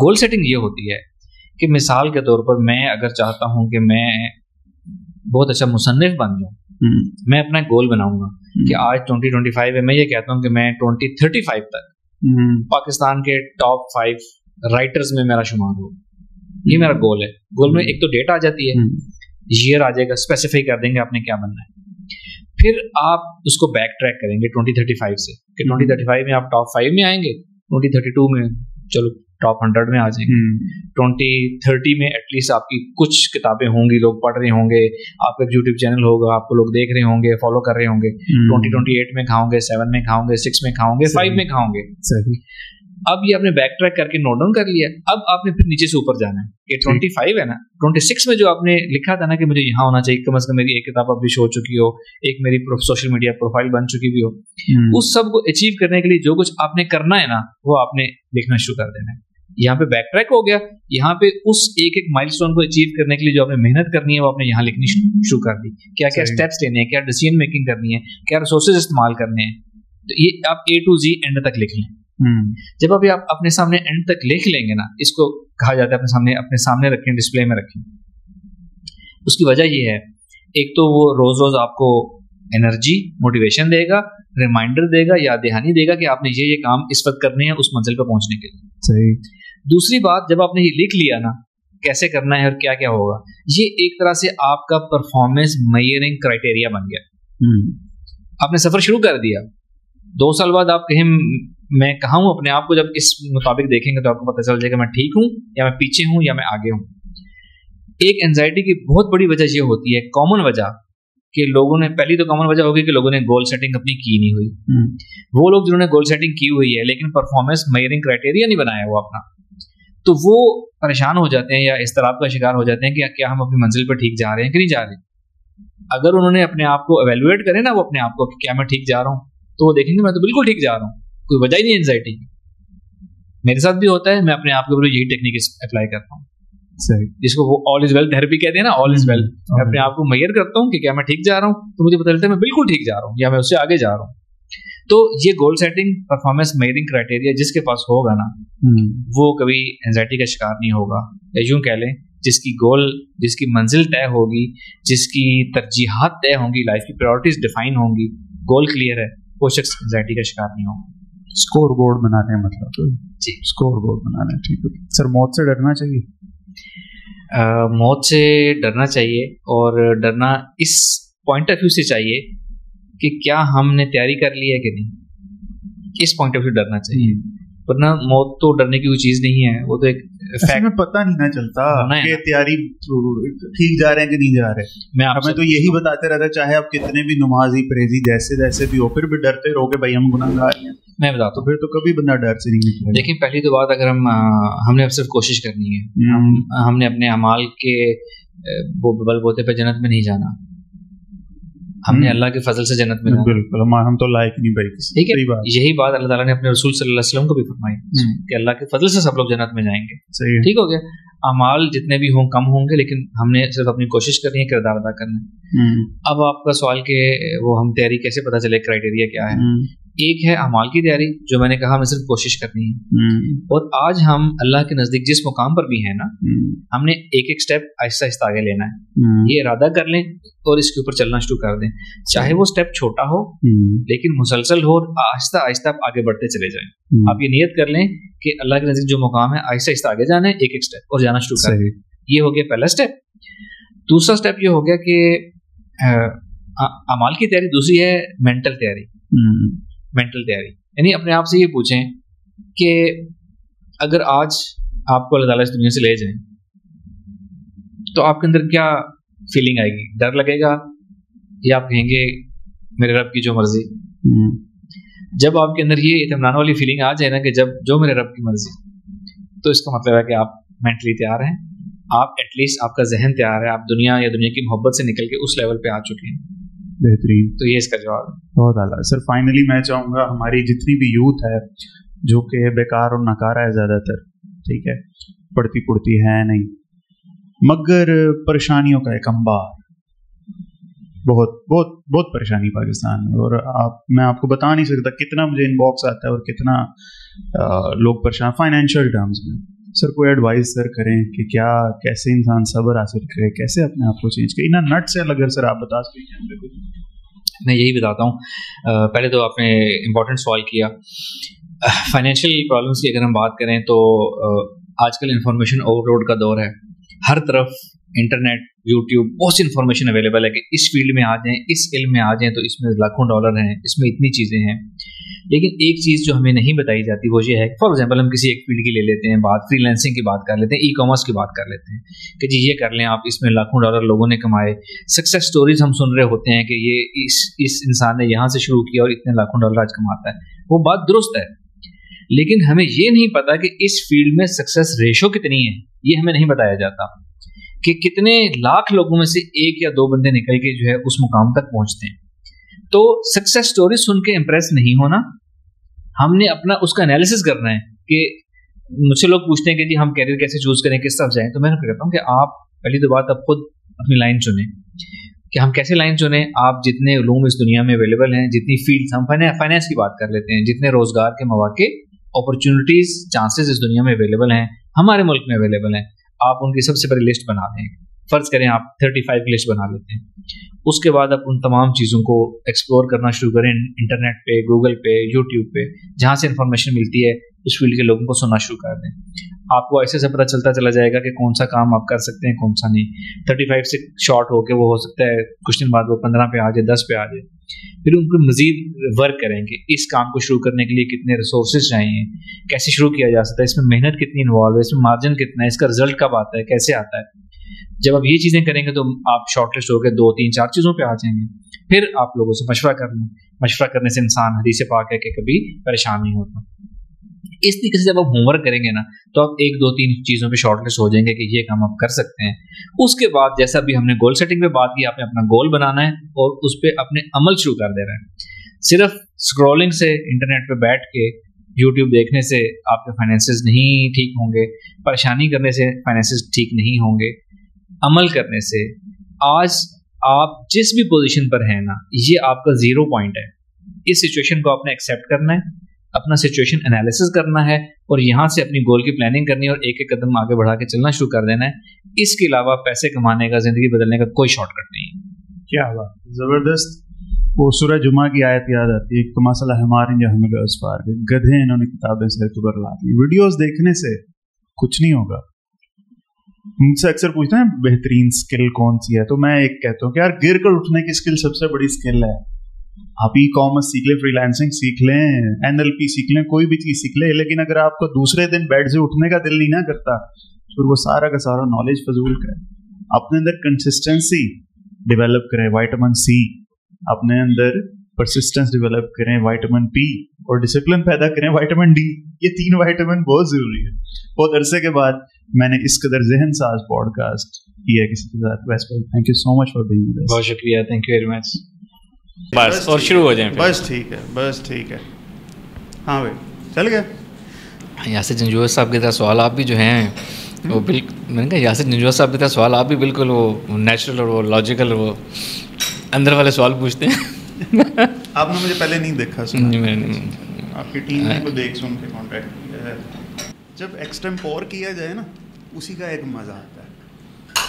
گول سیٹنگ یہ ہوتی ہے کہ مثال کے طور پر میں اگر چاہتا ہوں کہ میں بہت اچھا مصنف بن جاؤں, میں اپنا گول بناؤں گا کہ آج 2025 ہے, میں یہ کہتا ہوں کہ میں 2035 تک پاکستان کے ٹاپ 5 رائٹرز میں میرا شمار ہو. یہ میرا گول ہے. گول میں ایک تو ڈیٹ آ جاتی ہے, ایئر آ جائے گا, اسپیسیفائی کر دیں گے آپ نے کیا بننا ہے. پھر آپ اس کو بیک ٹریک کریں گے 2035 سے کہ 2035 میں آپ ٹاپ 5 میں آئیں گے, 2032 میں چلو ٹاپ 100 میں آ جائیں گے, 2030 میں ایٹ لیسٹ آپ کی کچھ کتابیں ہوں گی, لوگ پڑھ رہے ہوں گے, آپ کا یوٹیوب چینل ہوگا, آپ کو لوگ دیکھ رہے ہوں گے, فالو کر رہے ہوں گے. 2028 میں کھاؤں گے, 7 میں کھاؤں گے, 6 میں کھاؤں گے, 5 میں کھاؤں گے. اب یہ آپ نے بیک ٹریک کر کے نوٹ ڈاؤن کر لیا. اب آپ نے پھر نیچے سے اوپر جانا ہے کہ 25 ہے نا, 26 میں جو آپ نے لکھا تھا نا کہ مجھے یہاں ہونا چاہیے, کم از کم میری ایک کتاب پبلش ہو چکی ہو, ایک میری سوشل میڈیا پروفائل بن چکی بھی ہو, اس سب کو اچیو کرنے کے لیے جو کچھ آپ نے کرنا ہے نا وہ آپ نے لکھنا شروع کر دینا ہے. یہاں پہ بیک ٹریک ہو گیا, یہاں پہ اس ایک مائل اسٹون کو اچیو کرنے کے لیے جو آپ نے محنت کرنی ہے وہ آپ نے یہاں لکھنی شروع کر دی. کیا کیا اسٹیپس لینے ہیں, کیا ڈیسیژن میکنگ کرنی ہے, کیا ریسورسز استعمال کرنے ہیں. تو یہ آپ A to Z اینڈ تک لکھ لیں. جب ابھی آپ اپنے سامنے اینڈ تک لکھ لیں گے نا, اس کو کہا جاتا ہے اپنے سامنے رکھیں, ڈسپلے میں رکھیں. اس کی وجہ یہ ہے, ایک تو وہ روز روز آپ کو انرجی موٹیویشن دے گا, ریمائنڈر دے گا, یاد دہانی دے گا کہ آپ نے یہ کام اس وقت کرنے ہیں اس منزل پہ پہنچنے کے لیے. صحیح. دوسری بات, جب آپ نے یہ لکھ لیا نا کیسے کرنا ہے اور کیا کیا ہوگا, یہ ایک طرح سے آپ کا پرفارمنس میئرنگ کرائٹیریا بن گیا. آپ نے سفر شروع کر دیا, 2 سال بعد آپ کہیں میں کہاں ہوں, اپنے آپ کو جب اس مطابق دیکھیں گے تو آپ کو پتہ چل جائے گا میں ٹھیک ہوں یا میں پیچھے ہوں یا میں آگے ہوں. ایک اینزائٹی کی بہت بڑی وجہ یہ ہوتی ہے, کامن وجہ, کہ لوگوں نے, پہلی تو کامن وجہ ہوگی کہ لوگوں نے گول سیٹنگ اپنی کی نہیں ہوئی. وہ لوگ جنہوں نے گول سیٹنگ کی ہوئی ہے لیکن پرفارمنس میئرنگ کرائٹیریا نہیں بنایا وہ اپنا, تو وہ پریشان ہو جاتے ہیں یا اضطراب کا شکار ہو جاتے ہیں کہ کیا ہم اپنی منزل پہ ٹھیک جا رہے ہیں کہ نہیں جا رہے. اگر انہوں نے اپنے آپ کو ایویلویٹ کرے نا, وہ اپنے آپ کو کہ کیا میں ٹھیک جا رہا ہوں, تو وہ دیکھیں گے میں تو بالکل ٹھیک جا رہا ہوں, کوئی وجہ ہی نہیں اینزائٹی کی. میرے ساتھ بھی ہوتا ہے, میں اپنے آپ کے اوپر یہی ٹیکنیک اپلائی کرتا ہوں, جس کو وہ آل از ویل تھراپی کہتے ہیں نا, آل از ویل. میں اپنے آپ کو میئر کرتا ہوں کہ کیا میں ٹھیک جا رہا ہوں, تو مجھے پتہ چلتا ہے میں بالکل ٹھیک جا رہا ہوں یا میں اس سے آگے جا رہا ہوں. تو یہ goal setting performance measuring criteria جس کے پاس ہوگا نا, وہ کبھی اینزائٹی کا شکار نہیں ہوگا. یا یوں کہہ لیں, جس کی گول, جس کی منزل طے ہوگی, جس کی ترجیحات طے ہوں گی, لائف کی پرائورٹیز ڈیفائن ہوں گی, گول کلیئر ہے, وہ شخص اینزائٹی کا شکار نہیں ہوگا. اسکور بورڈ بنانے ہیں مطلب جی, اسکور بورڈ بنانا ہے. ٹھیک ہے سر. موت سے ڈرنا چاہیے؟ موت سے ڈرنا چاہیے, اور ڈرنا اس پوائنٹ آف ویو سے چاہیے کہ کیا ہم نے تیاری کر لی ہے کہ نہیں, اس پوائنٹ آف ویو ڈرنا چاہیے. ورنہ موت تو ڈرنے کی کوئی چیز نہیں ہے, وہ تو ایک فیکٹ میں پتہ نہیں نہ چلتا کہ تیاری ٹھیک جا رہے ہیں کہ نہیں جا رہے. ہمیں تو یہی بتاتے رہتا, چاہے آپ کتنے بھی نمازی پریزی جیسے بھی ہو, پھر بھی ڈرتے رہو کہ بھائی ہم گناہگار ہیں. میں بتاتا ہوں, پھر تو کبھی بندہ ڈر سے نہیں نکلے. لیکن پہلی تو بات, اگر ہم نے اب صرف کوشش کرنی ہے, ہم نے اپنے اعمال کے بل بوتے پہ جنت میں نہیں جانا, ہم نے اللہ کے فضل سے جنت میں جانا. بالکل, ہم تو لائق نہیں بھائی. ٹھیک ہے, یہی بات اللہ تعالیٰ نے اپنے رسول صلی اللہ علیہ وسلم کو بھی فرمائی کہ اللہ کے فضل سے سب لوگ جنت میں جائیں گے. ٹھیک ہو گیا. اعمال جتنے بھی ہوں کم ہوں گے, لیکن ہم نے صرف اپنی کوشش کرنی ہے, کردار ادا کرنا ہے. اب آپ کا سوال کہ وہ ہم تیاری کیسے پتہ چلے, کرائٹیریا کیا ہے. ایک ہے اعمال کی تیاری, جو میں نے کہا ہمیں صرف کوشش کرنی ہے. اور آج ہم اللہ کے نزدیک جس مقام پر بھی ہیں نا, ہم نے ایک ایک سٹیپ آہستہ آہستہ آگے لینا ہے. یہ ارادہ کر لیں اور اس کے اوپر چلنا شروع کر دیں, چاہے وہ سٹیپ چھوٹا ہو لیکن مسلسل ہو, اور آہستہ آہستہ آپ آگے بڑھتے چلے جائیں. آپ یہ نیت کر لیں کہ اللہ کے نزدیک جو مقام ہے آہستہ آہستہ آگے جانا ہے, ایک ایک سٹیپ اور جانا شروع کر دیں. یہ ہو گیا پہلا سٹیپ. دوسرا سٹیپ یہ ہو گیا کہ اعمال کی تیاری. دوسری ہے مینٹل تیاری. مینٹل تیاری یعنی اپنے آپ سے یہ پوچھیں کہ اگر آج آپ کو اللہ تعالیٰ اس دنیا سے لے جائیں تو آپ کے اندر کیا فیلنگ آئے گی؟ ڈر لگے گا یا آپ کہیں گے میرے رب کی جو مرضی؟ جب آپ کے اندر یہ اطمینان والی فیلنگ آ جائے نا کہ جب جو میرے رب کی مرضی, تو اس کا مطلب ہے کہ آپ مینٹلی تیار ہیں, آپ ایٹ لیسٹ آپ کا ذہن تیار ہے, آپ دنیا یا دنیا کی محبت سے نکل کے اس لیول پہ آ چکے ہیں. بہترین. تو یہ اس کا جواب ہے. بہت اعلیٰ. سر فائنلی میں چاہوں گا ہماری جتنی بھی یوتھ ہے جو کہ بیکار اور ناکارہ ہے زیادہ تر, ٹھیک ہے, پڑھتی پڑھتی ہے نہیں, مگر پریشانیوں کا ایک انبار, بہت بہت بہت پریشانی پاکستان میں. اور میں آپ کو بتا نہیں سکتا کتنا مجھے ان باکس آتا ہے اور کتنا لوگ پریشان فائنینشیل ٹرمز میں. سر کوئی ایڈوائز سر کریں کہ کیا کیسے انسان صبر حاصل کرے, کیسے اپنے آپ کو چینج کرے, انہیں نٹ سے اگر سر آپ بتا سکیں. میں یہی بتاتا ہوں. پہلے تو آپ نے امپورٹنٹ سوال کیا. فائنینشیل پرابلمس کی اگر ہم بات کریں تو آج کل انفارمیشن اوور لوڈ کا دور ہے. ہر طرف انٹرنیٹ, یوٹیوب, بہت سی انفارمیشن اویلیبل ہے کہ اس فیلڈ میں آ جائیں, اس علم میں آ جائیں تو اس میں لاکھوں ڈالر ہیں, اس میں اتنی چیزیں ہیں. لیکن ایک چیز جو ہمیں نہیں بتائی جاتی وہ یہ ہے, فار ایگزامپل ہم کسی ایک فیلڈ کی لے لیتے ہیں بات, فری لینسنگ کی بات کر لیتے ہیں, ای کامرس کی بات کر لیتے ہیں کہ جی یہ کر لیں آپ, اس میں لاکھوں ڈالر لوگوں نے کمائے. سکسیس سٹوریز ہم سن رہے ہوتے ہیں کہ یہ اس انسان نے یہاں سے شروع کیا اور اتنے لاکھوں ڈالر آج کماتا ہے. وہ بات درست ہے, لیکن ہمیں یہ نہیں پتا کہ اس فیلڈ میں سکسیس ریشو کتنی ہے. یہ ہمیں نہیں بتایا جاتا کہ کتنے لاکھ لوگوں میں سے ایک یا دو بندے نکل کے جو ہے اس مقام تک پہنچتے ہیں. تو سکسیس سٹوری سن کے امپریس نہیں ہونا, ہم نے اپنا اس کا انالیسس کرنا ہے. کہ مجھ سے لوگ پوچھتے ہیں کہ جی ہم کیریئر کیسے چوز کریں, کس طرف جائیں, تو میں کہتا ہوں کہ آپ پہلی تو بات آپ خود اپنی لائن چنیں کہ ہم کیسے لائن چنیں. آپ جتنے علوم اس دنیا میں اویلیبل ہیں, جتنی فیلڈس, ہم فائنینس کی بات کر لیتے ہیں, جتنے روزگار کے مواقع, اپرچونیٹیز, چانسز اس دنیا میں اویلیبل ہیں, ہمارے ملک میں اویلیبل ہیں, آپ ان کی سب سے بڑی لسٹ بنا دیں. فرض کریں آپ 35 کی لسٹ بنا لیتے ہیں, اس کے بعد آپ ان تمام چیزوں کو ایکسپلور کرنا شروع کریں انٹرنیٹ پہ, گوگل پہ, یوٹیوب پہ, جہاں سے انفارمیشن ملتی ہے اس فیلڈ کے لوگوں کو سننا شروع کر دیں. آپ کو ایسے سے پتہ چلتا چلا جائے گا کہ کون سا کام آپ کر سکتے ہیں, کون سا نہیں. 35 سے شارٹ ہو کے وہ ہو سکتا ہے کچھ دن بعد وہ 15 پہ آ جائے, 10 پہ آ جائے. پھر ان کو مزید ورک کریں گے اس کام کو شروع کرنے کے لیے کتنے ریسورسز چاہیے, کیسے شروع کیا جا سکتا ہے, اس میں محنت کتنی انوالو ہے, اس میں مارجن کتنا ہے, اس کا رزلٹ کب آتا ہے, کیسے آتا ہے. جب آپ یہ چیزیں کریں گے تو آپ شارٹ لسٹ ہو کے 2 3 4 چیزوں پہ آ جائیں گے. پھر آپ لوگوں سے مشورہ کر لیں. مشورہ کرنے سے انسان حدیث پاک ہے کہ کبھی پریشان نہیں ہوتا. اس طریقے سے جب آپ ہوم ورک کریں گے نا تو آپ 1 2 3 چیزوں پہ شارٹ لسٹ ہو جائیں گے کہ یہ کام آپ کر سکتے ہیں. اس کے بعد جیسا بھی ہم نے گول سیٹنگ پہ بات کی, آپ نے اپنا گول بنانا ہے اور اس پہ اپنے عمل شروع کر دینا ہے. صرف اسکرولنگ سے, انٹرنیٹ پہ بیٹھ کے یوٹیوب دیکھنے سے آپ کے فائنینسز نہیں ٹھیک ہوں گے, پریشانی کرنے سے فائنینسز ٹھیک نہیں ہوں گے. عمل کرنے سے, آج آپ جس بھی پوزیشن پر ہیں نا, یہ آپ کا 0 پوائنٹ ہے. اس سچویشن کو آپ نے ایکسیپٹ کرنا ہے, اپنا سچویشن انالیسس کرنا ہے اور یہاں سے اپنی گول کی پلاننگ کرنی ہے اور ایک ایک قدم آگے بڑھا کے چلنا شروع کر دینا ہے. اس کے علاوہ پیسے کمانے کا, زندگی بدلنے کا کوئی شارٹ کٹ نہیں ہے. کیا بات, زبردست. وہ سورہ جمعہ کی آیت یاد آتی ہے, ایک مسئلہ ہمارے جو ہمیں اسفار کے گدھے انہوں نے کتابیں سر کے اوپر لا دی. ویڈیوز دیکھنے سے کچھ نہیں ہوگا. مجھ سے اکثر پوچھتے ہیں بہترین اسکل کون سی ہے, تو میں ایک کہتا ہوں کہ یار گر کر اٹھنے کی اسکل سب سے بڑی اسکل ہے. آپ ای کامرس سیکھ لیں, فری لانسنگ سیکھ لیں, NLP سیکھ لیں, کوئی بھی چیز سیکھ لیں, لیکن اگر آپ کو دوسرے دن بیڈ سے اٹھنے کا دل نہیں نہ کرتا پھر وہ سارا کا سارا نالج فضول کریں. اپنے اندر کنسسٹنسی ڈیولپ کریں, وائٹامن C, اپنے اندر پرسسٹنس ڈیولپ کریں, وائٹامن P, اور ڈسپلن پیدا کریں, وائٹامن D. یہ 3 وائٹامن بہت ضروری ہے. بہت عرصے کے بعد میں نے اس قدر ذہن ساز پوڈ کاسٹ کیا کسی کے ساتھ. ویسٹ بھائی thank you so much for being with us. بہت شکریہ, تھینک یو ویری مچ. بس اور شروع ہو جائیں. بس ٹھیک ہے, بس ٹھیک ہے. ہاں بھائی چل گیا. یاسر جنجوعہ صاحب کی طرح سوال آپ بھی جو ہیں وہ بالکل, میں نے کہا یاسر جنجوعہ صاحب کی طرح سوال آپ بھی بالکل وہ نیچرل اور وہ لاجیکل وہ اندر والے سوال پوچھتے ہیں. آپ نے مجھے پہلے نہیں دیکھا, آپ کی ٹیم نے کو دیکھ سن کے کانٹیکٹ کیا ہے. جب ایکسٹمپور کیا جائے نا اسی کا ایک مزہ آتا ہے.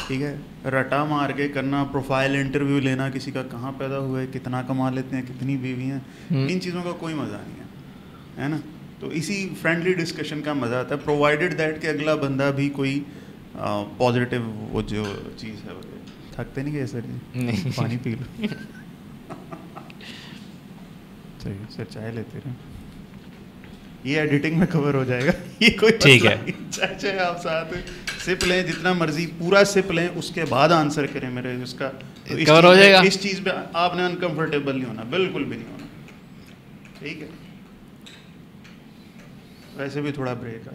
ٹھیک ہے, رٹا مار کے کرنا, پروفائل انٹرویو لینا, کسی کا کہاں پیدا ہوا ہے, کتنا کما لیتے ہیں, کتنی بیوی ہیں, ان چیزوں کا کوئی مزہ نہیں ہے نا. تو اسی فرینڈلی ڈسکشن کا مزہ آتا ہے, پرووائڈیڈ دیٹ کہ اگلا بندہ بھی کوئی پازیٹیو وہ جو چیز ہے. تھکتے نہیں گئے سر جی, پانی پی لو. چلیے سر چائے لیتے رہے, یہ ایڈیٹنگ میں کور ہو جائے گا, یہ کوئی ٹھیک ہے. چائے آپ ساتھ سپ لیں, جتنا مرضی پورا سپ لیں, اس کے بعد آنسر کریں میرے, اس کا کور ہو جائے گا. اس چیز پہ آپ نے انکمفرٹیبل نہیں ہونا, بالکل بھی نہیں ہونا. ٹھیک ہے, ویسے بھی تھوڑا بریک ہے.